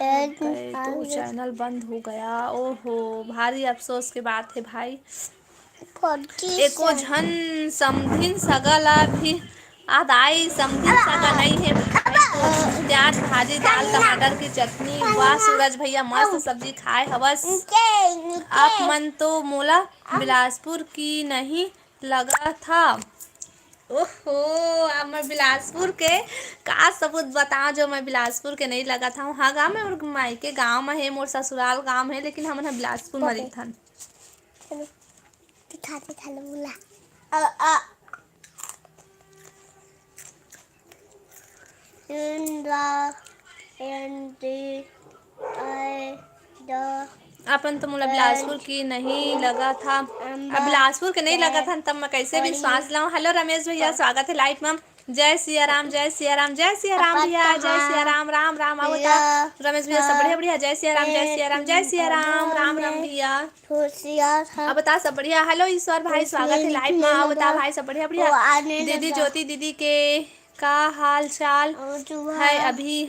तो चैनल बंद हो गया। ओहो भारी अफसोस के बात है भाई। एको झन समधिन सगला भी आदाई समधिन सगा नहीं है भाई। तो प्याज भाजी दाल टमाटर की चटनी। वाह सूरज भैया मस्त सब्जी खाए हवस। आप मन तो मोला बिलासपुर की नहीं लगा था। ओहो अब मैं बिलासपुर के का सबूत बताऊं जो मैं बिलासपुर के नहीं लगा था। हाँ गाँव में और मायके गाँव में है मोर ससुराल गाँव है लेकिन हम बिलासपुर में रही थन। अपन तो मोला बिलासपुर की नहीं लगा था। अब बिलासपुर के नहीं लगा था तब मैं कैसे विश्वास लाऊं। हेलो रमेश भैया स्वागत है लाइव में। जय सिया राम जय सिया राम जय सिया राम भैया जय सिया राम राम राम। आओ बता रमेश भैया सब बढ़िया बढ़िया। जय सिया राम जय सिया राम जय सिया राम राम राम भैया। अब बता सब बढ़िया। हेलो ईश्वर भाई स्वागत है लाइव में। आओ बता भाई सब बढ़िया बढ़िया। दीदी ज्योति दीदी के का हाल चाल है अभी।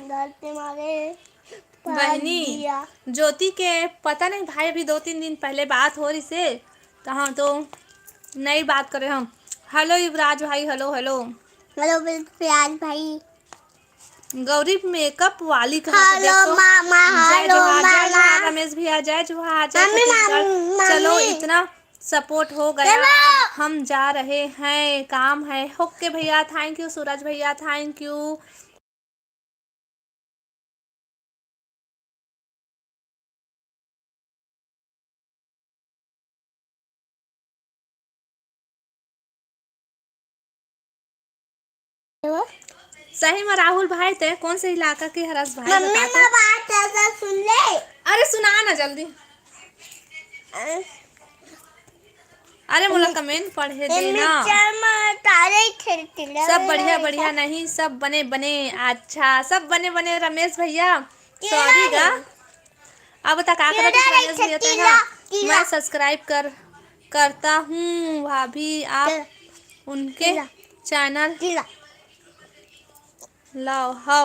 बहनी ज्योति के पता नहीं भाई अभी 2-3 दिन पहले बात हो रही से तो हम तो नई बात करें हम। हेलो युवराज भाई हेलो हेलो हेलो प्याज भाई। गौरी मेकअप वाली कहा देखो। जय जोहार रमेश भैया जय जोहार जय छत्तीसगढ़। चलो इतना सपोर्ट हो गया अब हम जा रहे हैं काम है। ओके भैया थैंक यू सूरज भैया थैंक यू। सही में राहुल भाई थे कौन से इलाका के हरस भाई बताते। बात सुन ले। अरे सुना ना जल्दी। अरे मोला कमेंट पढ़े देना। सब बढ़िया बढ़िया नहीं सब बने बने। अच्छा सब बने बने रमेश भैया सॉरी गा। अब बता का करत रमेश भैया तेरा। मैं सब्सक्राइब करता हूँ भाभी आप उनके चैनल लाओ हाँ।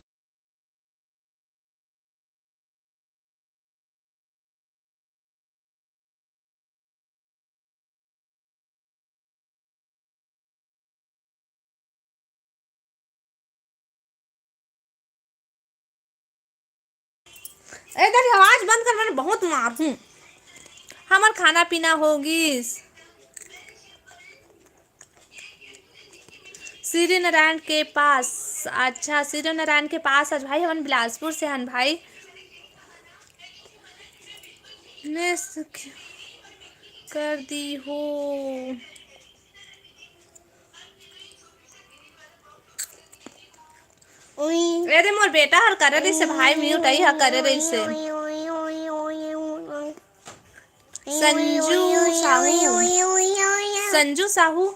इधर आवाज बंद कर, मैंने बहुत मारूं। हमार खाना पीना होगी। श्री नारायण के पास। अच्छा, श्री नारायण के पास आज भाई हम बिलासपुर से हन भाई। ने कर दी हो। अरे मोर बेटा हर करे रही से भाई, म्यूट आई हर करे रही से। संजू साहू, संजू साहू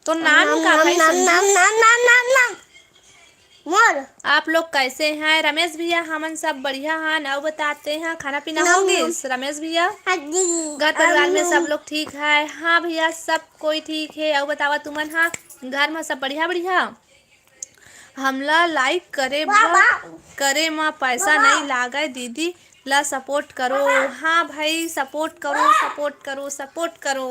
तो नाम ही का भाई संजू। मोर आप लोग कैसे हैं रमेश भैया? हमन सब बढ़िया हैं। अब बताते हैं खाना पीना हो गया रमेश भैया? घर परिवार में सब लोग ठीक है? हाँ भैया सब कोई ठीक है। अब बतावा तुमन, हाँ घर में सब बढ़िया बढ़िया? हमला लाइक करे माँ पैसा नहीं लागे दीदी ला सपोर्ट करो। हाँ भाई सपोर्ट करो सपोर्ट करो सपोर्ट करो।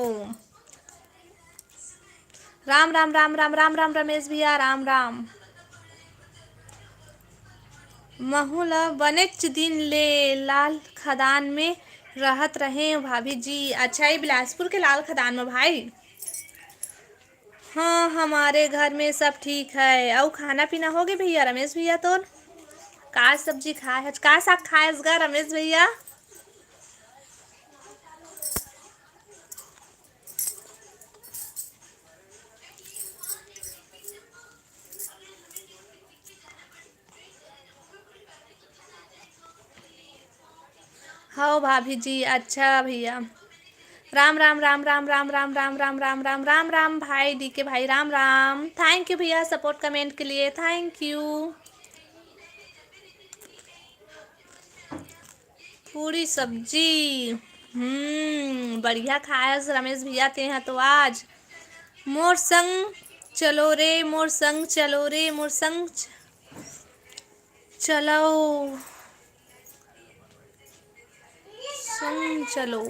राम राम राम राम राम राम रमेश भैया राम राम। महूला बनेच दिन ले लाल खदान में रहत रहे भाभी जी। अच्छा ये बिलासपुर के लाल खदान में भाई? हाँ हमारे घर में सब ठीक है। और खाना पीना हो गया भैया रमेश भैया? तो का सब्जी खाए है, का साग खाए गा रमेश भैया? हाँ भाभी जी। अच्छा भैया राम राम राम राम राम राम राम राम राम राम राम राम भाई डी के भाई राम राम। थैंक यू भैया सपोर्ट कमेंट के लिए, थैंक यू। पूरी सब्जी बढ़िया खाया रमेश भैया ते हैं तो आज। मोर संग चलो रे मोर संग चलो रे मोर संग चलो संग चलो।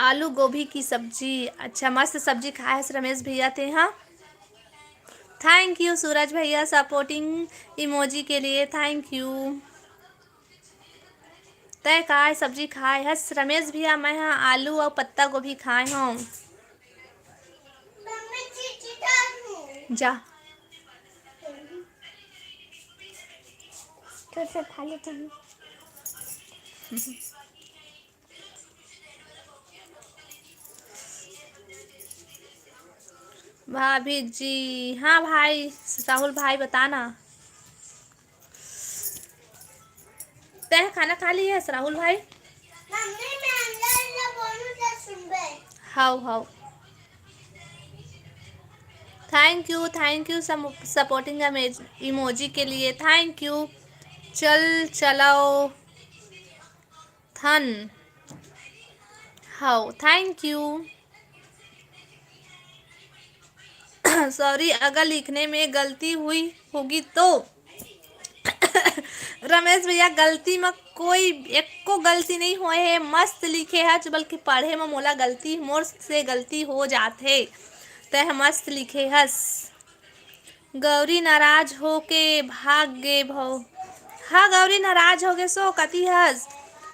आलू गोभी की सब्जी। अच्छा मस्त सब्जी खाया है रमेश भैया ते हाँ। थैंक यू सूरज भैया सपोर्टिंग इमोजी के लिए, थैंक यू। तय काय सब्जी खाए है रमेश भैया? मैं हाँ आलू और पत्ता गोभी खाए हूँ। जा कैसे खा लेते हैं? भाभी जी। हाँ भाई राहुल भाई बताना। तय खाना खा लिया है राहुल भाई? How how thank you supporting emoji के लिए, थैंक यू। चल चलाओ थन हाउ थैंक यू। सॉरी अगर लिखने में गलती हुई होगी तो। रमेश भैया गलती में कोई एक को गलती नहीं हुए है, मस्त लिखे है, बल्कि पढ़े में मोला गलती मोर से गलती हो जाते तह मस्त लिखे हस। गौरी नाराज हो के भाग गे भव। हाँ गौरी नाराज हो गए सो कती हस।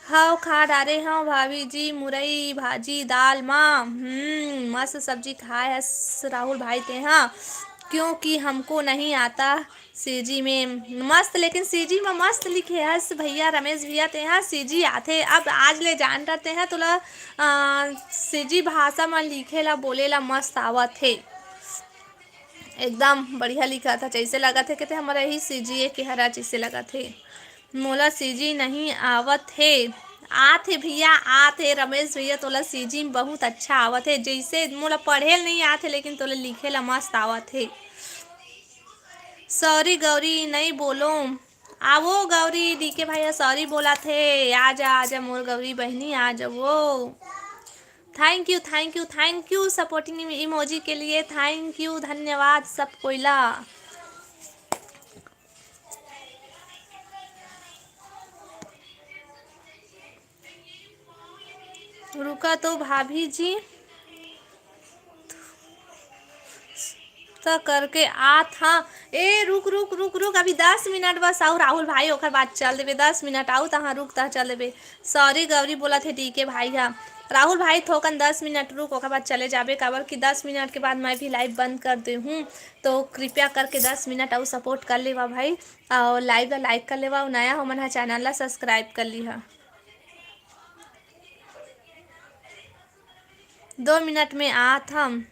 हाँ खा डारे हाँ भाभी जी मुरई भाजी दाल माँ मस्त सब्जी खाए हस राहुल भाई ते हाँ। क्योंकि हमको नहीं आता सीजी में मस्त, लेकिन सीजी में मस्त लिखे हस भैया रमेश भैया ते हाँ सीजी आते। अब आज ले जान रहते हैं तुला सीजी भाषा में लिखे ला बोले ला मस्त आवत है, एकदम बढ़िया लिखा था। जैसे लगा थे कि हमारा ही सीजी के हरा जैसे लगा थे। मोला सीजी नहीं आवत है। आते भैया आते रमेश भैया तोला सीजी में बहुत अच्छा आवत है। जैसे मोला पढ़े नहीं आते लेकिन तोला लिखे ला मस्त आवत है। सॉरी गौरी नहीं बोलो। आवो गौरी डी के भैया सॉरी बोला थे। आजा आजा मोर गौरी बहनी आ जाओ। थैंक यू सपोर्टिंग इमोजी के लिए, थैंक यू धन्यवाद सब कोयला। रुका तो भाभी जी तो करके आ था ए रुक रुक रुक रुक, अभी 10 मिनट बस आओ राहुल भाई, ओकर बाद चल देबे। 10 मिनट आओ तहाँ रुक तहाँ चल देबे। सॉरी गौरी बोला थे डी के भाई। हाँ राहुल भाई थोकन 10 मिनट रुक, ओकर बाद चले जाबे, काबर कि 10 मिनट के बाद मैं भी लाइव बंद कर दे हूँ। तो कृपया करके 10 मिनट और सपोर्ट कर लेवा भाई, और लाइव ला लाइक कर लेवा, और नया हो मन है चैनल ला सब्सक्राइब कर ली है। 2 मिनट में आत हम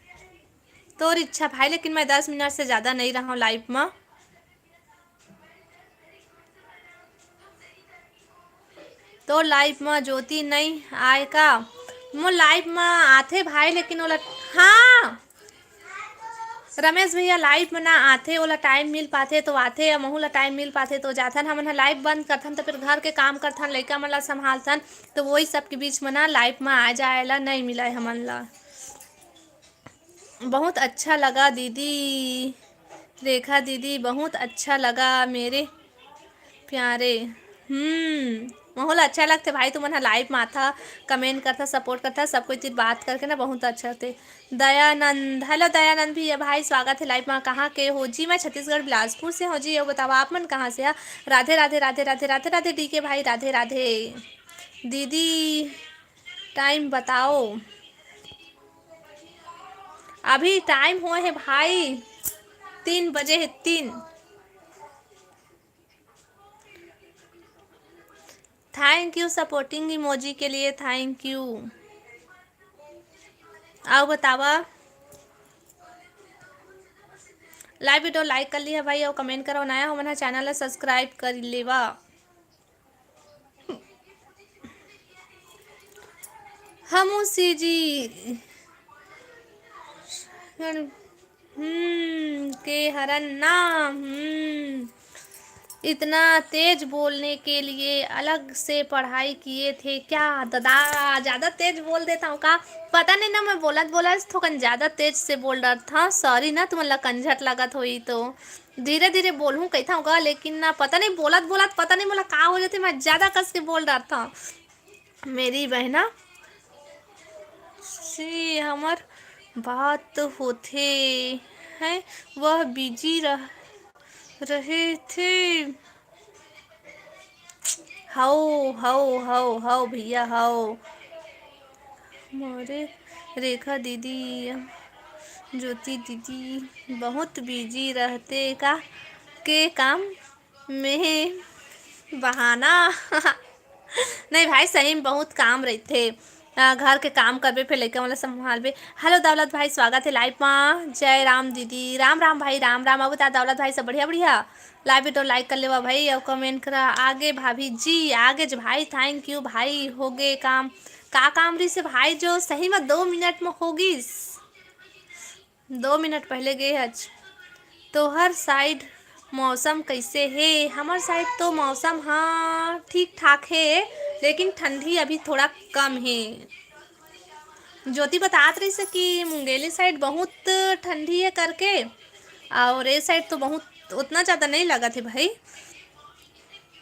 तोर इच्छा भाई, लेकिन मैं 10 मिनट से ज़्यादा नहीं रहा हूँ लाइव में। तो लाइव में ज्योति नहीं आए का? मो लाइव में आथे भाई, लेकिन ओला हाँ रमेश भैया लाइव में ना आथे, ओला टाइम मिल पाथे तो आथे, या महू ला टाइम मिल पाथे तो जाथन। हमन ह लाइव बंद करथन तो फिर घर के काम करथन, लइका मन ला संभालथन, तो वही सब के बीच में ना लाइव में आ जाएला नहीं मिला है हमन ला। बहुत अच्छा लगा दीदी, रेखा दीदी बहुत अच्छा लगा मेरे प्यारे। माहौल अच्छा लगते भाई, तुम मन लाइव में आता, कमेंट करता, सपोर्ट करता, सब कोई तीर बात करके ना बहुत अच्छा होते। दयानंद, हेलो दयानंद भी है भाई, स्वागत है लाइव में। कहाँ के हो जी? मैं छत्तीसगढ़ बिलासपुर से हो जी। और बताओ आप मन कहाँ से? राधे राधे राधे राधे राधे राधे डी के भाई, राधे राधे। दीदी टाइम बताओ। अभी टाइम हुआ है भाई 3 बजे है, 3। थैंक यू सपोर्टिंग इमोजी के लिए, थैंक यू। आओ बतावा, लाइव वीडियो लाइक कर लिया भाई, और कमेंट करो, नया हो मना चैनल सब्सक्राइब कर लेवा। हम सी जी के हरन नाम। इतना तेज बोलने के लिए अलग से पढ़ाई किए थे क्या दादा? ज़्यादा तेज बोल देता हूँ का? पता नहीं ना, मैं बोलत बोलत थोड़ा ज़्यादा तेज से बोल रहा था, सॉरी ना, तुम्हारा कंझट लगत हुई तो धीरे धीरे बोलूँ कहता होगा, लेकिन ना पता नहीं बोलत बोलत पता नहीं बोला का हो जाते, मैं ज़्यादा कस के बोल रहा था। मेरी बहना से हमार बात होते हैं, वह बिजी रहे थे। हाओ हाओ हाओ हाओ भैया हाओ। हमारे रेखा दीदी, ज्योति दीदी बहुत बिजी रहते का के काम में बहाना नहीं भाई, सही में बहुत काम रहते। घर के काम करबे, फिर लइका वाला संभालबे। हेलो दौलत भाई, स्वागत है लाइव में। जय राम दीदी, राम राम भाई, राम राम। अब बता दौलत भाई, सब बढ़िया बढ़िया? लाइव वीडियो लाइक कर लेवा भाई, और कमेंट करा। आगे भाभी जी, आगे जो भाई, थैंक यू भाई। हो गए काम का? काम रही से भाई जो सही में 2 मिनट में होगी, 2 मिनट पहले गए आज। तो हर साइड मौसम कैसे है? हमार साइड तो मौसम हाँ ठीक ठाक है, लेकिन ठंडी अभी थोड़ा कम है। ज्योति बतात रही से कि मुंगेली साइड बहुत ठंडी है करके, और ये साइड तो बहुत उतना ज़्यादा नहीं लगा थे भाई।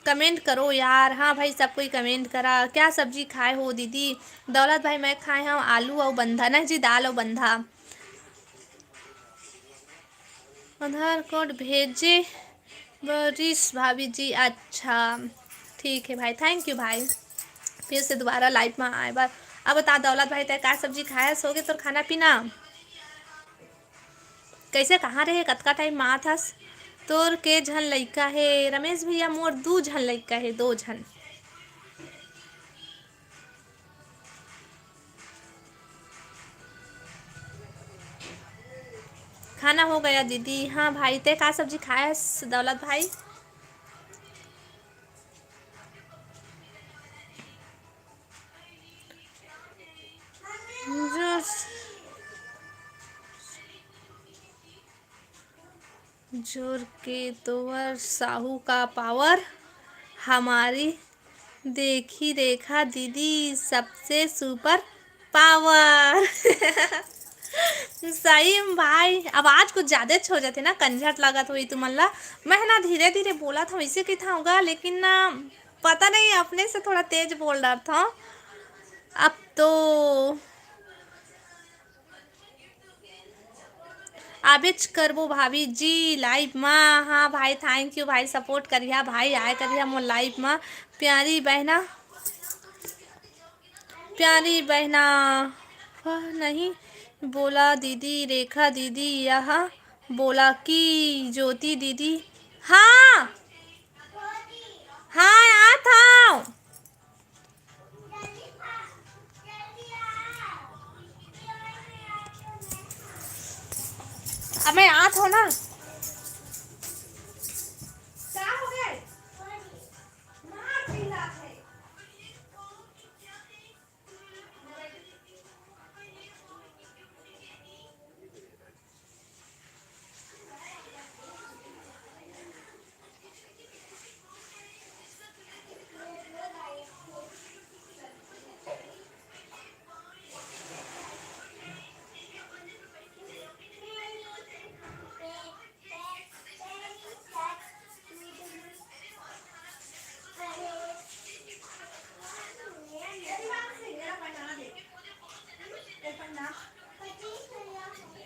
कमेंट करो यार। हाँ भाई, सब कोई कमेंट करा। क्या सब्जी खाए हो दीदी? दौलत भाई मैं खाए हूँ आलू और बंधा, नहीं जी दाल और बंधा। आधार कार्ड भेजे बरिश भाभी जी, अच्छा ठीक है भाई, थैंक यू भाई। फिर से दोबारा लाइव में आए बार। अब बता दौलत भाई, तय क्या सब्जी खाया सोगे तो खाना पीना कैसे? कहाँ रहे कतका टाइम माँ था? तोर के झन लइका है? रमेश भैया मोर 2 झन लइका है, 2 झन। खाना हो गया दीदी। हाँ भाई, ते का सब्जी खाया है दौलत भाई? जोर के तोवर साहू का पावर, हमारी देखी रेखा दीदी सबसे सुपर पावर सही में भाई, आवाज कुछ ज्यादा हो जाते ना, कंझट लगत हुई तुमन ला। मैं ना धीरे धीरे बोला था, वैसे की था होगा, लेकिन ना पता नहीं अपने से थोड़ा तेज बोल रहा था। अब तो आबिच करबो भाभी जी लाइव माँ। हाँ भाई थैंक यू भाई, सपोर्ट करिया भाई, आए करिया मोर लाइव माँ। प्यारी बहना, प्यारी बहना वह नहीं बोला दीदी, रेखा दीदी यह बोला कि ज्योति दीदी। हाँ हाँ आ था। अब मैं आ था ना। क्या हो गया? मार चिल्ला है।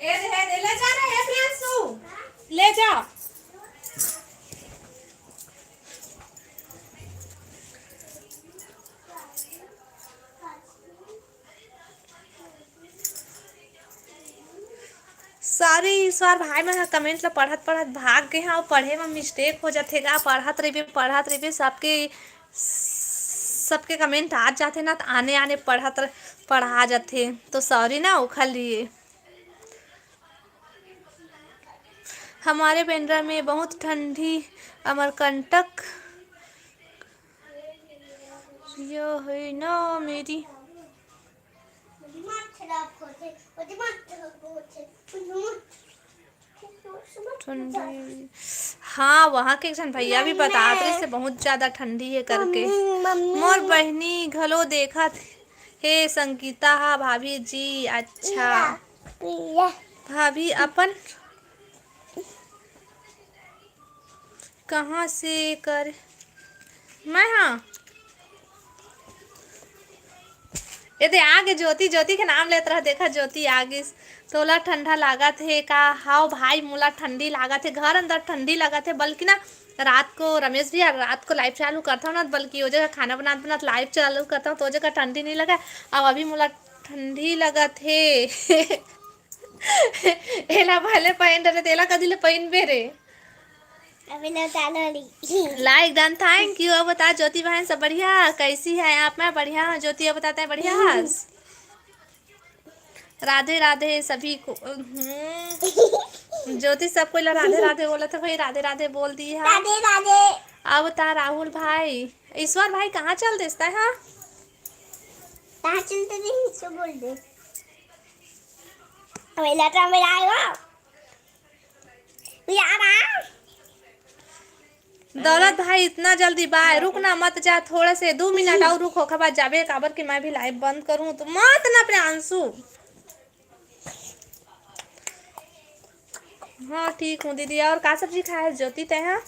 ले जा रहे हैं प्रियांशु, ले जा। सॉरी इस बार भाई मैं कमेंट ला पढ़त पढ़त भाग गए हैं और पढ़े में मिस्टेक हो जाते गा। पढ़त रही सबके सबके कमेंट आ जाते ना, तो आने आने पढ़ा जाते, तो सॉरी ना उखल लिए। हमारे पेंड्रा में बहुत ठंडी अमरकंटक यह है ना मेरी ठंडी। हाँ वहाँ के एक भैया भी बताते से बहुत ज्यादा ठंडी है करके। मोर बहनी घलो देखा हे संगीता। हाँ भाभी जी अच्छा। भाभी अपन कहाँ से कर मैं। हाँ ये दे आगे ज्योति, ज्योति के नाम लेते रह, देखा ज्योति आगे। तोला ठंडा लागत है का? हाँ भाई मोला ठंडी लागत है, घर अंदर ठंडी लागत है। बल्कि ना रात को रमेश भैया रात को लाइव चालू करता हूँ ना, बल्कि वो जगह खाना बनाते बनाते लाइव चालू करता हूँ तो वो जगह ठंडी नहीं लगा। अब अभी मोला ठंडी लगत है। एला भले पहन रहे तेला कदी ले पहन बेरे। Like done thank you. अब बता ज्योति बहन सब बढ़िया, कैसी है आप? मैं बढ़िया हूँ ज्योति, अब बताते हैं बढ़िया। राधे राधे सभी को। ज्योति सबको राधे राधे बोला था भाई, राधे राधे बोल दी है। राधे राधे। अब बता राहुल भाई, ईश्वर भाई कहाँ चल देता है? हाँ कहाँ चलते थे इसको बोल दे। मेरा तो मेरा आएगा यार। दौलत भाई इतना जल्दी बाय रुकना मत जा, थोड़ा से 2 मिनट और रुको, खबर जाबे काबर कि मैं भी लाइव बंद करूं तो मत ना प्रियांशु। हाँ ठीक हूँ दीदी। और का सब्जी खाया है ज्योति ते? हाँ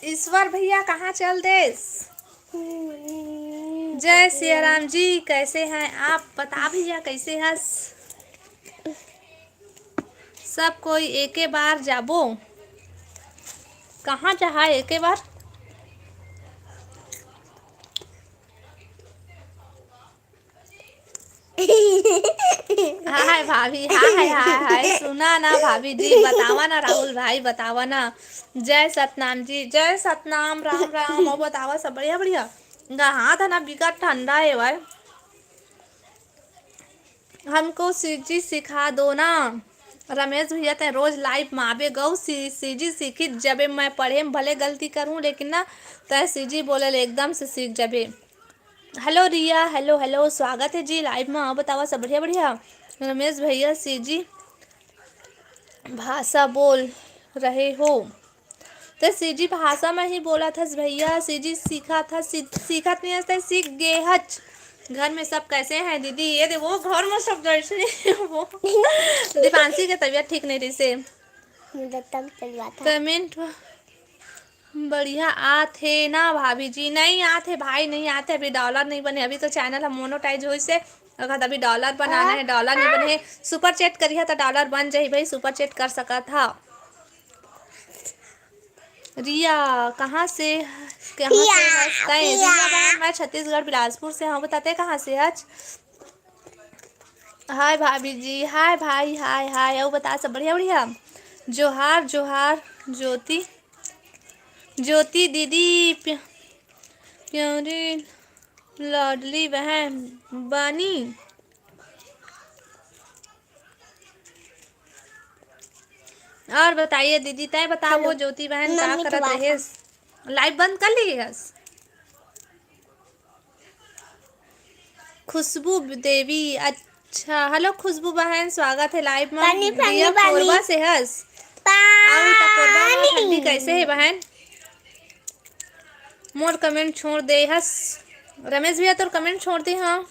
ईश्वर भैया कहाँ चल देस? जय सिया राम जी, कैसे हैं आप? बता भैया कैसे हंस? सब कोई एके बार जाबो। कहाँ जहा एके बार? हाय भाभी, हाय हाय हाय। सुना ना भाभी जी, बतावा ना राहुल भाई, बतावा ना। जय सतनाम जी, जय सतनाम, राम राम। और बतावा सब बढ़िया बढ़िया। हाथ है ना बिकट ठंडा है भाई, हमको सीजी सिखा दो ना। रमेश भैया ते रोज लाइव मावे गौ सीजी सीखी जबे। मैं पढ़े में भले गलती करूँ लेकिन ना तय सीजी बोले एकदम से सीख जबे। हेलो रिया, हेलो हेलो, स्वागत है जी लाइव में। आओ बतावा सब बढ़िया बढ़िया। रमेश भैया सीजी भाषा बोल रहे हो तो सीजी भाषा में ही बोला था भैया। सीजी सीखा था, सीखा नहीं आता, सीख गए हच। घर में सब कैसे हैं दीदी? ये दे वो घर में सब कैसे वो दीपांशी की तबीयत ठीक नहीं रही से पेमेंट बढ़िया आते ना भाभी जी? नहीं आते भाई, नहीं आते, अभी डॉलर नहीं बने, अभी तो चैनल हम मोनोटाइज हुई से अगर अभी डॉलर बनाना है, डॉलर नहीं बने सुपर चैट करिए तो डॉलर बन जाही भाई, सुपर चैट कर सका था। रिया कहाँ से हंस तय? रिया बहन मैं छत्तीसगढ़ बिलासपुर से हूँ, बताते कहाँ से हज? हाय भाभी जी, हाय भाई, हाय हाय, और बता सब बढ़िया बढ़िया। जोहार जोहार ज्योति, ज्योति दीदी प्यारी लाडली बहन बानी। और बताइए दीदी, तय बताओ वो ज्योति बहन क्या करत रहे? लाइव बंद कर ली है? खुशबू देवी, अच्छा हेलो खुशबू बहन, स्वागत है लाइव में। भैया कोरबा से हस आउ त कोरबा में ठंडी कैसे है बहन? मोर कमेंट छोड़ दे हस। रमेश भैया तोर कमेंट छोड़ दे। हाँ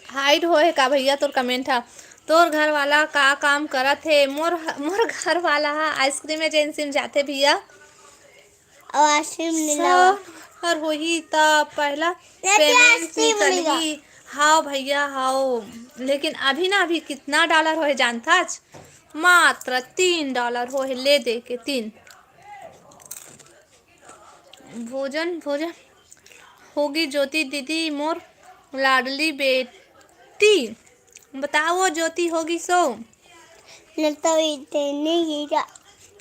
हाइड होए का भैया तोर कमेंट है? तोर घर वाला का काम करत है? मोर मोर घर वाला आइसक्रीम एजेंसी में जाते भैया। और वही त पहला पेमेंट निकली। हाँ भैया हाँ, लेकिन अभी ना अभी कितना डॉलर हो जानता? मात्र $3 हो ले दे के 3। भोजन भोजन होगी ज्योति दीदी मोर लाडली बेटी, बताओ ज्योति होगी सो?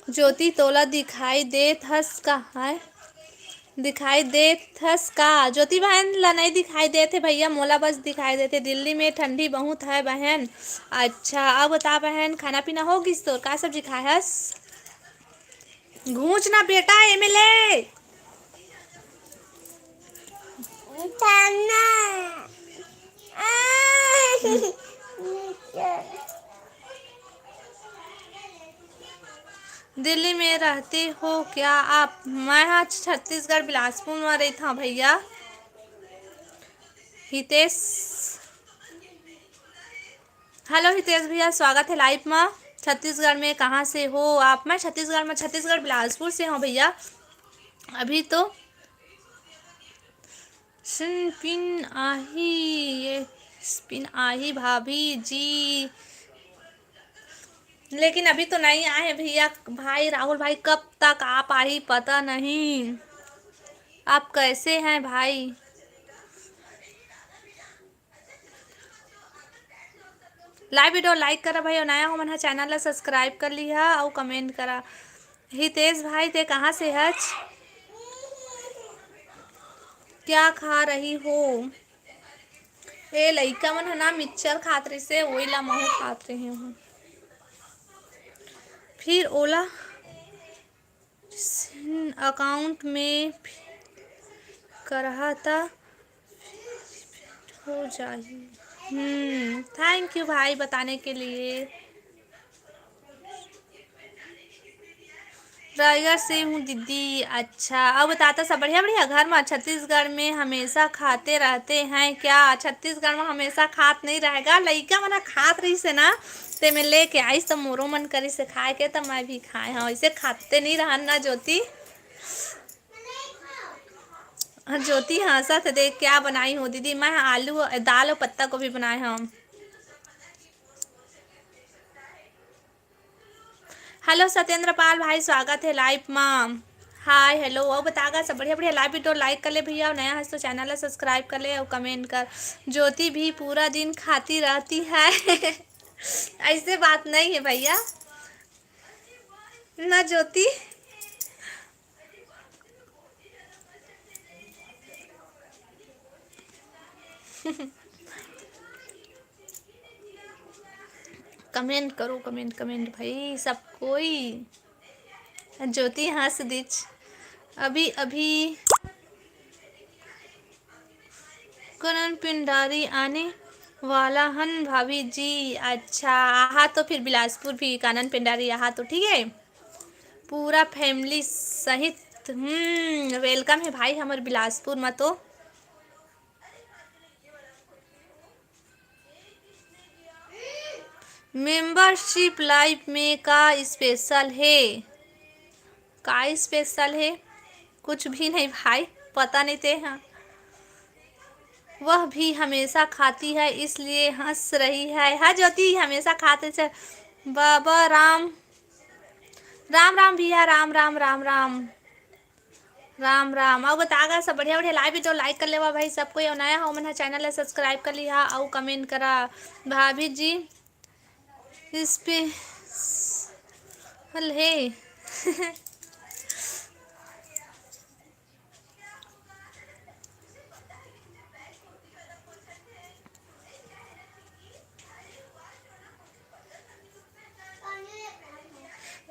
ज्योति तोला दिखाई देत हस का है? दिखाई देत हस का? ज्योति बहन ला नहीं दिखाई देते भैया, मोला बस दिखाई देते। दिल्ली में ठंडी बहुत है बहन। अच्छा अब बता बहन, खाना पीना होगी तो का सब्जी खाए हस? घूंच ना बेटा एमएलए। दिल्ली में रहते हो क्या आप? मैं हाँ छत्तीसगढ़ बिलासपुर में रही था भैया। हितेश, हेलो हितेश भैया, स्वागत है लाइव में। छत्तीसगढ़ में कहाँ से हो आप? मैं छत्तीसगढ़ में, छत्तीसगढ़ बिलासपुर से हूँ भैया। अभी तो स्पिन आही, ये स्पिन आही भाभी जी, लेकिन अभी तो नहीं आए हैं भैया। भाई राहुल भाई कब तक आप आई पता नहीं। आप कैसे हैं भाई? लाइव वीडियो लाइक करा भाई, और नया हो मन चैनल ला सब्सक्राइब कर लिया और कमेंट करा। हितेश भाई ते कहाँ से हच? क्या खा रही हो? ए लइका मन है ना मिक्सचर खात रही से, वही ला महू खात रही हूँ। फिर ओला अकाउंट में करहा था हो जाही। थैंक यू भाई बताने के लिए। रायगढ़ से हूँ दीदी। अच्छा अब बताता सब बढ़िया बढ़िया। घर में छत्तीसगढ़ में हमेशा खाते रहते हैं क्या? छत्तीसगढ़ में हमेशा खात नहीं रहेगा, लइका मना खात रही से ना, ते में लेके आईस तो मोरो मन करी से खाए के, तो मैं भी खाए। हाँ ऐसे खाते नहीं रहन ना ज्योति। ज्योति हंसत देख क्या बनाई हो दीदी? मैं आलू दाल और पत्ता गोभी बनाए हम। हेलो सत्येंद्र पाल भाई, स्वागत है लाइव में। हाय हेलो, और बतागा सब बढ़िया बढ़िया। लाइव वीडियो लाइक कर ले भैया, और नया है तो चैनल ला सब्सक्राइब कर ले और कमेंट कर। ज्योति भी पूरा दिन खाती रहती है। ऐसे बात नहीं है भैया ना ज्योति। कमेंट करो, कमेंट कमेंट भाई सब कोई। ज्योति हंस दीच। अभी अभी करण पिंडारी आने वाला हन भाभी जी। अच्छा आहा तो फिर बिलासपुर भी कानन पिंडारी आहा तो ठीक है, पूरा फैमिली सहित। वेलकम है भाई हमारे बिलासपुर में। तो मेंबरशिप लाइव में का स्पेशल है? का स्पेशल है? कुछ भी नहीं भाई। पता नहीं थे। हाँ, वह भी हमेशा खाती है इसलिए हंस रही है। हाँ ज्योति, हमेशा खाते से। बाबा राम राम राम भैया, राम राम राम राम राम राम। और बतागा सब बढ़िया बढ़िया। लाइव तो लाइक कर लेवा भाई सबको, और नया हो मन चैनल है सब्सक्राइब कर लिया और कमेंट करा। भाभी जी इस पे हल है।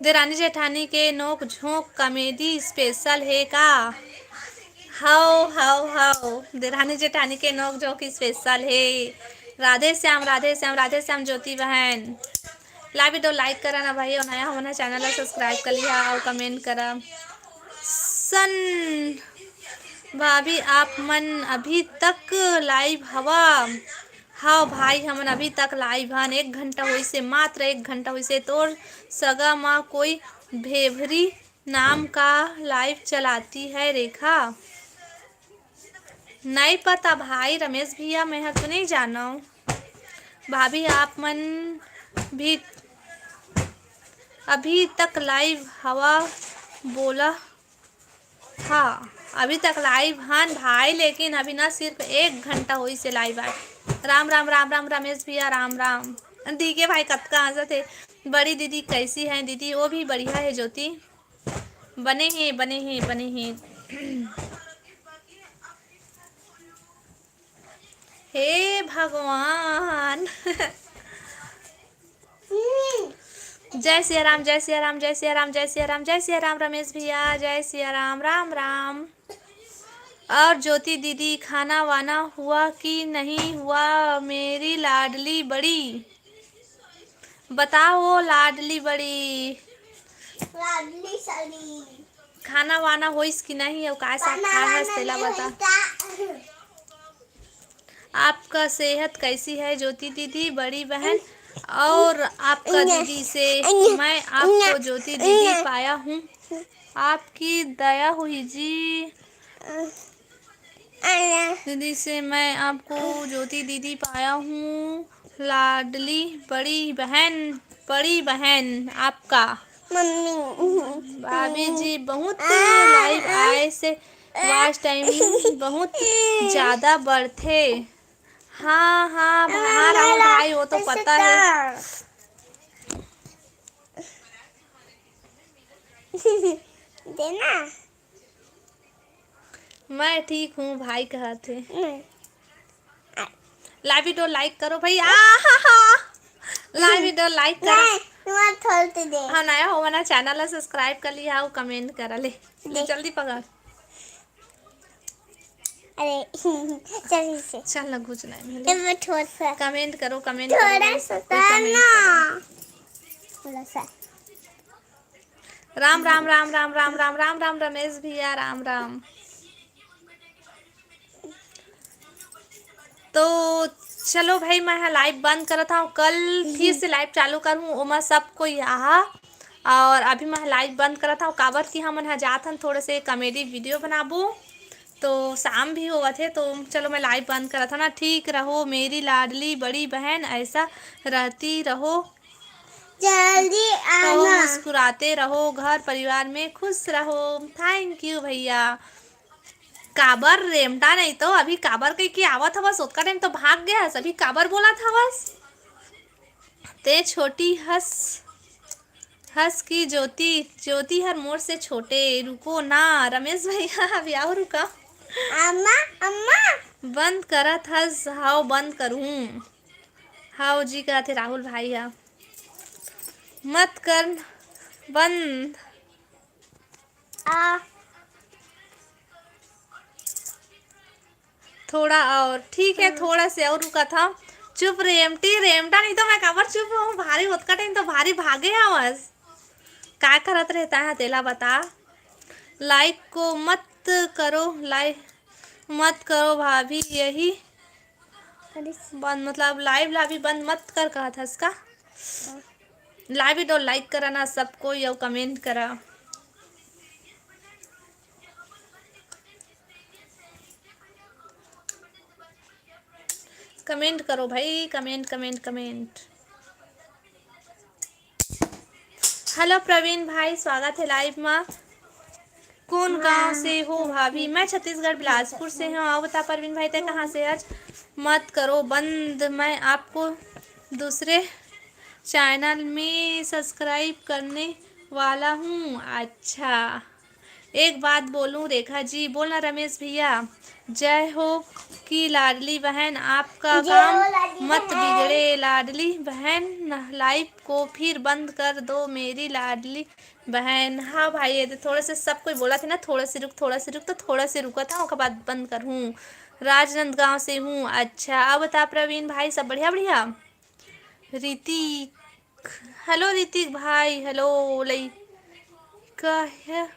देरानी जेठानी के नोक झोंक कॉमेडी स्पेशल है का? हाओ हाओ हाओ, देरानी जेठानी के नोक झोंक स्पेशल है। राधे श्याम राधे श्याम राधे श्याम ज्योति बहन। लाइव तो लाइक करा ना भाई, और नया हमारा चैनल है सब्सक्राइब कर लिया और कमेंट करा। सन भाभी आप मन अभी तक लाइव हवा? हाँ भाई, हमन अभी तक लाइव हन। 1 घंटा हुई से, मात्र 1 घंटा हुई से। तोर सगा माँ कोई भेभरी नाम का लाइव चलाती है रेखा? नहीं पता भाई रमेश भैया, मैं तो नहीं जाना। भाभी आप मन भी अभी तक लाइव हवा बोला? हाँ अभी तक लाइव हन भाई, लेकिन अभी ना सिर्फ 1 घंटा हुई से लाइव आए। राम राम राम राम रमेश भैया, राम राम। ठीक है भाई, कब का आजा थे। बड़ी दीदी कैसी हैं दीदी? वो भी बढ़िया है ज्योति, बने हैं बने हैं बने हैं। हे भगवान। जय सिया राम जय सिया राम जय सिया राम जय सिया राम जय सिया राम रमेश भैया, जय सिया राम, राम राम। और ज्योति दीदी खाना वाना हुआ कि नहीं हुआ मेरी लाडली बड़ी? बताओ लाडली बड़ी, लाडली सड़ी खाना वाना होइस कि नहीं? और का साथ खा है तेला बता। आपका सेहत कैसी है ज्योति दीदी बड़ी बहन? और आपका दीदी से मैं आपको ज्योति दीदी पाया हूँ, आपकी दया हुई जी। दीदी से मैं आपको ज्योति दीदी पाया हूँ, लाडली बड़ी बहन आपका। मम्मी भाभी जी बहुत लाइव आए से वॉच टाइम बहुत ज़्यादा बढ़ते। हाँ हाँ हाँ राहुल भाई, वो तो पता है। देना। मैं ठीक हूँ भाई, कहा थे। लाइव वीडियो लाइक करो भाई। लाइव वीडियो लाइक करो। दे। हाँ नया हो ना चैनल है सब्सक्राइब कर लिया और कमेंट करा ले जल्दी पकड़। अरे चल से चल ना कुछ नहीं मैं थोड़ा सा कमेंट करो थोड़ा सा थोड़ा सा। राम राम राम राम राम राम राम राम रमेश भैया, राम राम। तो चलो भाई, मैं लाइव बंद कर था, कल फिर से लाइव चालू करूँ ओमा सबको यहाँ। और अभी मैं लाइव बंद करा था काबर कि हम यहाँ जात हन थोड़े से कॉमेडी वीडियो बनाबो, तो शाम भी हुआ थे। तो चलो मैं लाइव बंद करा था ना। ठीक रहो मेरी लाडली बड़ी बहन, ऐसा रहती रहो, जल्दी रहो आना। मुस्कुराते रहो, घर परिवार में खुश रहो। थैंक यू भैया। काबर रेमटा नहीं तो अभी काबर कहीं की आवत हवस, उतका टाइम तो भाग गया। अभी काबर बोला था बस ते छोटी हंस हंस की ज्योति हर मोड़ से छोटे। रुको ना रमेश भैया, अभी आओ रुका। अम्मा अम्मा बंद करत हस? हाओ बंद करूँ? हाओ जी का थे राहुल भाई। हा मत कर बंद। थोड़ा और ठीक है, थोड़ा से और रुका था। चुप रेमटा नहीं तो मैं काबर चुप हूँ। भारी उतका टाइम तो भारी भागे आवाज क्या करत रहता है तेला बता। लाइक को मत करो, लाइक मत करो भाभी, यही बंद मतलब लाइव लाभी बंद मत कर कहा था इसका। लाइव वीडियो लाइक करा ना सबको, या कमेंट करा। कमेंट करो भाई, comment comment comment. Hello Praveen भाई, स्वागत है लाइव में। कौन गांव से हो भाभी? मैं छत्तीसगढ़ बिलासपुर से हूँ। आओ बता प्रवीण भाई, ते कहाँ से? आज मत करो बंद, मैं आपको दूसरे चैनल में सब्सक्राइब करने वाला हूँ। अच्छा, एक बात बोलूँ रेखा जी? बोलना रमेश भैया। जय हो कि लाडली बहन, आपका काम मत बिगड़े लाडली बहन। लाइव को फिर बंद कर दो मेरी लाडली बहन। हाँ भाई, ये थोड़े से सब कोई बोला था ना, थोड़ा से रुक थोड़ा से रुक, तो थोड़ा से रुका था, उसके बाद बंद कर हूँ। राजनांदगांव से हूँ। अच्छा, अब बता प्रवीण भाई, सब बढ़िया बढ़िया? ऋतिक, हेलो ऋतिक भाई, हेलो। लइका है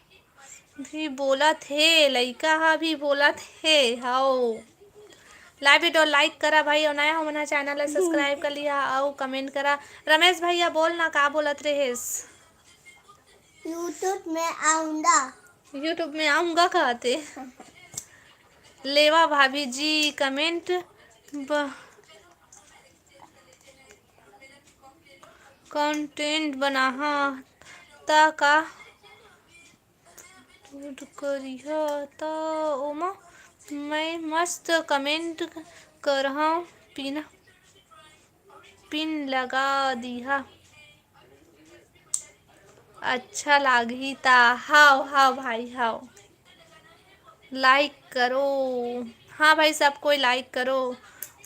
भी बोला थे, लइका हा भी बोला थे। हाओ लाइव वीडियो लाइक करा भाई, और नया हो मना चैनल है सब्सक्राइब कर लिया, और कमेंट करा। रमेश भैया बोल ना, का बोलत रहेस? यूट्यूब में आऊंगा। यूट्यूब में आऊंगा कहते। लेवा भाभी जी कमेंट कंटेंट बना ता का करिहा ता ओमा मैं मस्त कमेंट करहा, पिन लगा दिहा। अच्छा लागी ता। हाओ हाओ भाई, हाओ लाइक करो। हाँ भाई, सब कोई लाइक करो।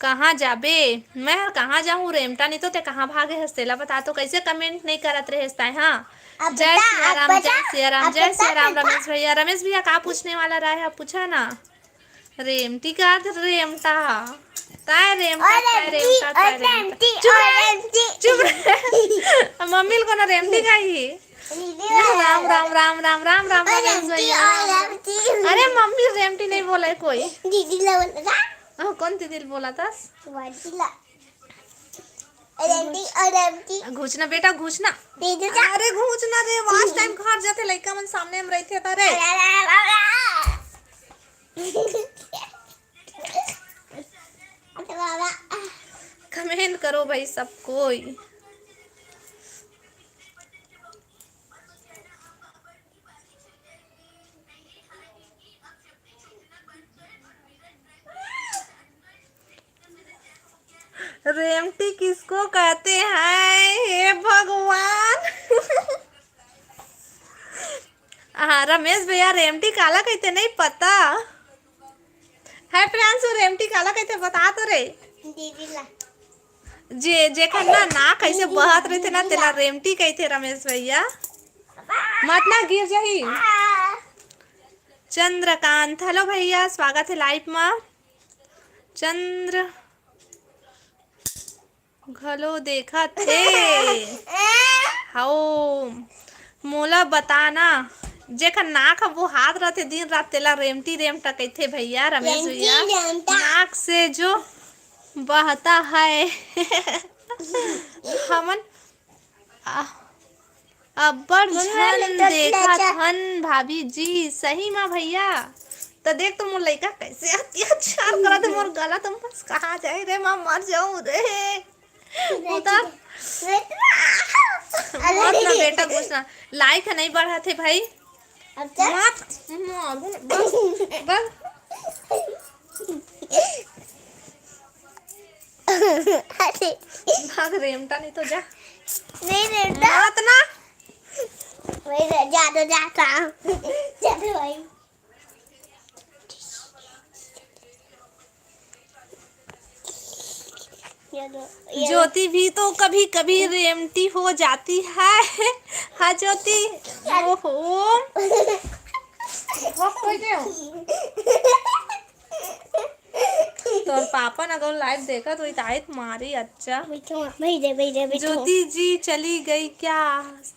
कहाँ जाबे? मैं कहाँ जाऊँ रेमटा, नहीं तो ते कहाँ भागे हंसतेला? बता तो, कैसे कमेंट नहीं करत रहे हंसता है? हाँ, जय सिया राम, जय सिया राम, जय सिया राम। रमेश भैया का पूछने वाला रहा है, पूछा ना। रेमटी का रेमटा ताय रेमटा ताय रेमटा ताय रेमटा। चुप रहे। मम्मी को ना रेमटी का ही। राम राम राम राम राम राम रमेश भैया। अरे मम्मी रेमटी नहीं बोला है कोई। दीदी बोला, कौन दीदी बोला था? घुसना बेटा, घुसना। अरे घुसना रे, वास्ट टाइम घर जाते लइका मन सामने में रहते तारे। कमेंट करो भाई सब कोई। रेमटी किसको कहते हैं? हे भगवान। हाँ रमेश भैया, रेमटी काला कहते नहीं पता है? प्रियांशु रेमटी काला कहते बता तो रे। जे जेकर ना कैसे बहत रहते ना, तेला रेमटी कहते रमेश भैया। मत ना गिर जाही। चंद्रकांत, हेलो भैया, स्वागत है लाइव में। चंद्र घलो देखा थे। हाओ मोला बताना, जेकर नाक वो हाथ रहते दिन रात, तेला रेमटी रेमटा कहते भैया रमेश भैया। नाक से जो बहता है। हमन अब्बड़ झन देखा हन भाभी जी। सही में भैया, तो देख तो मोर लइका कैसे अत्याचार करत है। मोर गला तो बस कहाँ जाए रे, मैं मर जाऊं रे। उधर मत ना बेटा, घुसना। लाइक है नहीं बढ़ा थे भाई, मत मारू बस। भाग रेमटा, नहीं तो जा। नहीं रेमटा मत ना जाता भाई। ज्योति भी तो कभी कभी रेमटी हो जाती है। हाँ ज्योति, ओहो तोर पापा न अगर लाइव देखा तो इतायत मारी। अच्छा ज्योति जी चली गई क्या?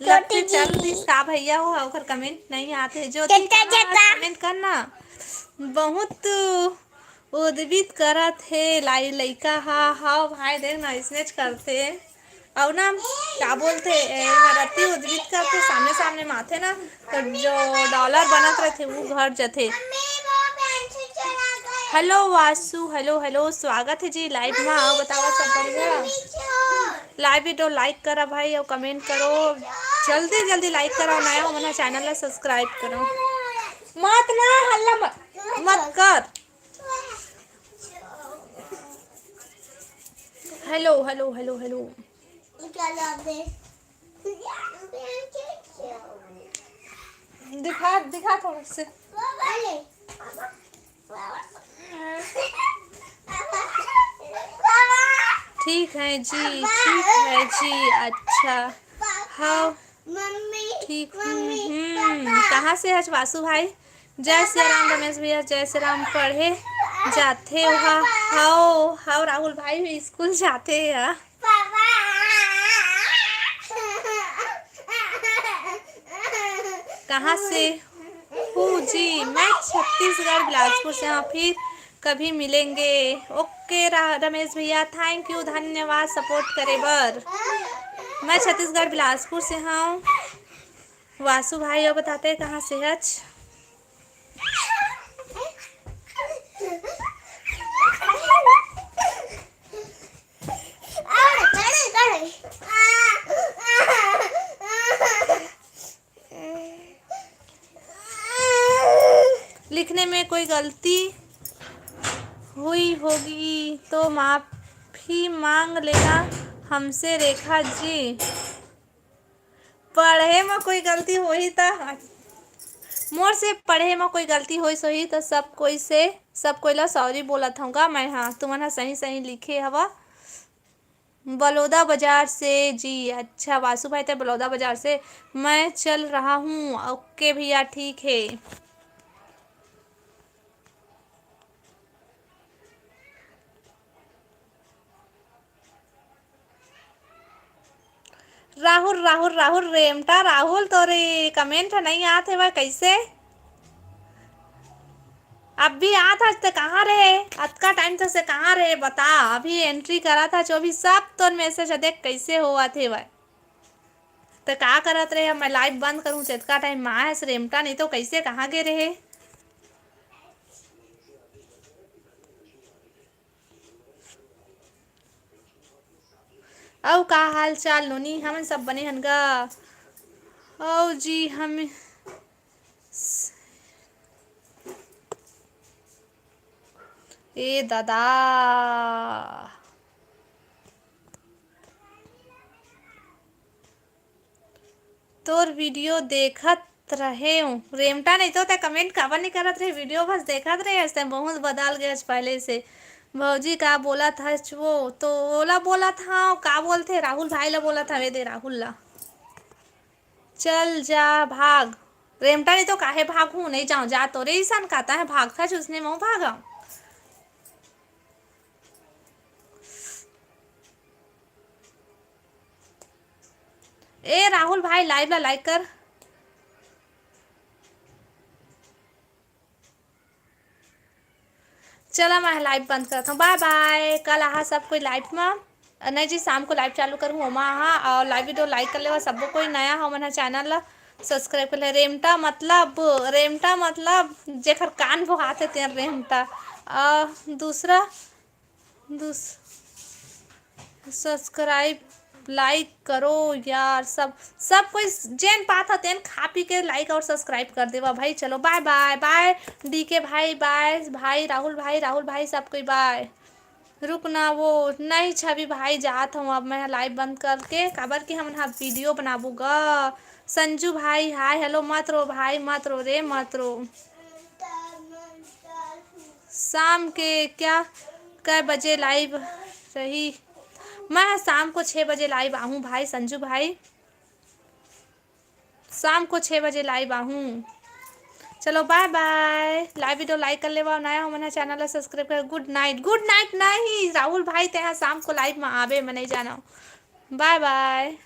लगते चल का भैया हो, और कमेंट नहीं आते। ज्योति कमेंट करना। बहुत उद्वित करत है लाइव लइका। हाँ भाई, देख ना स्नेच करते और ना क्या बोलते रत्ती उद्वित करते, सामने सामने माथे ना, तो जो डॉलर बनत रहते वो घर जथे। हेलो वासु, हेलो हेलो, स्वागत है जी लाइव में। आओ बताओ सब बढ़िया। लाइव वीडियो लाइक करा भाई और कमेंट करो, जल्दी जल्दी लाइक करो, नया हो मेरा चैनल है सब्सक्राइब करो। मत ना हल्ला मत कर। हेलो हेलो हेलो हेलो, दिखा दिखा थोड़ा से। ठीक है जी, ठीक है जी, अच्छा हाँ ठीक। कहाँ से है वासु भाई? जय श्री राम रमेश भैया, जय श्री राम। पढ़े जाते वहाँ हाओ हाओ राहुल भाई भी स्कूल जाते हैं। कहाँ से हूँ जी? मैं छत्तीसगढ़ बिलासपुर से। हाँ फिर कभी मिलेंगे। ओके रमेश भैया, थैंक यू, धन्यवाद सपोर्ट करे बर। मैं छत्तीसगढ़ बिलासपुर से हूँ। वासु भाई और बताते हैं कहाँ से है? लिखने में कोई गलती हुई होगी तो माफ़ी मांग लेना हमसे रेखा जी। पढ़े में कोई गलती हुई तो मोर से पढ़े में कोई गलती हुई सही तो सब कोई ला सॉरी बोला था मैं। हाँ तुम्हारा सही सही लिखे हवा। बलौदा बाजार से जी, अच्छा वासु भाई थे बलौदा बाजार से। मैं चल रहा हूँ। ओके भैया ठीक है। राहुल राहुल राहुल रेमटा राहुल तो रे कमेंट नहीं आते वह कैसे? अब भी आ था तो कहाँ रहे? अतका टाइम तो से कहाँ रहे बता? अभी एंट्री करा था 24 सब तो मैसेज देख कैसे हुआ थे वह। तो का करत रहे? मैं लाइव बंद करूँ इतना टाइम माँ है रेमटा, नहीं तो कैसे कहाँ गए रहे? औ का हाल चाल नोनी? हम सब बने हनगा। औ जी हम ए दादा तोर वीडियो देखत रहे हूँ रेमटा, नहीं तो ते कमेंट काबर नहीं करत रहे? वीडियो बस देखत रहे। ऐसे बहुत बदल गया पहले से। भौजी का बोला था वो तो ओला बोला था, का बोलते राहुल भाई ला बोला था। वे दे राहुल ला चल जा भाग रेमटा, नहीं तो काहे भागू? नहीं जाऊँ जा तो रे ईसान कहता है भागता है उसने मैं भागा। ए राहुल भाई लाइव ला लाइक कर। चला मैं लाइव बंद करता हूँ, बाय बाय। कल आहा सब कोई लाइव में, नहीं जी शाम को लाइव चालू करूँ ओमा आहा और लाइव वीडियो लाइक कर ले। सबको कोई नया हो मेरा चैनल ला सब्सक्राइब कर ले। रेमटा मतलब जेकर कान भोगाते तेर रेमटा। दूसरा सब्सक्राइब लाइक करो यार। सब कोई जेन पाता तेन खा पी के लाइक और सब्सक्राइब कर देवा भाई। चलो बाय बाय बाय डीके भाई, बाय भाई राहुल भाई सब कोई बाय। रुकना वो नहीं छवि भाई जात हूँ अब मैं लाइव बंद करके, काबर कि हम वीडियो बनाबूगा। संजू भाई हाय हेलो, मत रो भाई मत रो रे मत रो। शाम के कै बजे लाइव रही? मैं शाम को 6 बजे लाइव आऊँ भाई संजू भाई, शाम को 6 बजे लाइव आऊँ। चलो bye bye. Live video like कर ले, नया हो मैंने चैनल सब्सक्राइब कर। गुड नाइट नहीं राहुल भाई ते शाम को लाइव में आवे मैं नहीं जाना। Bye bye.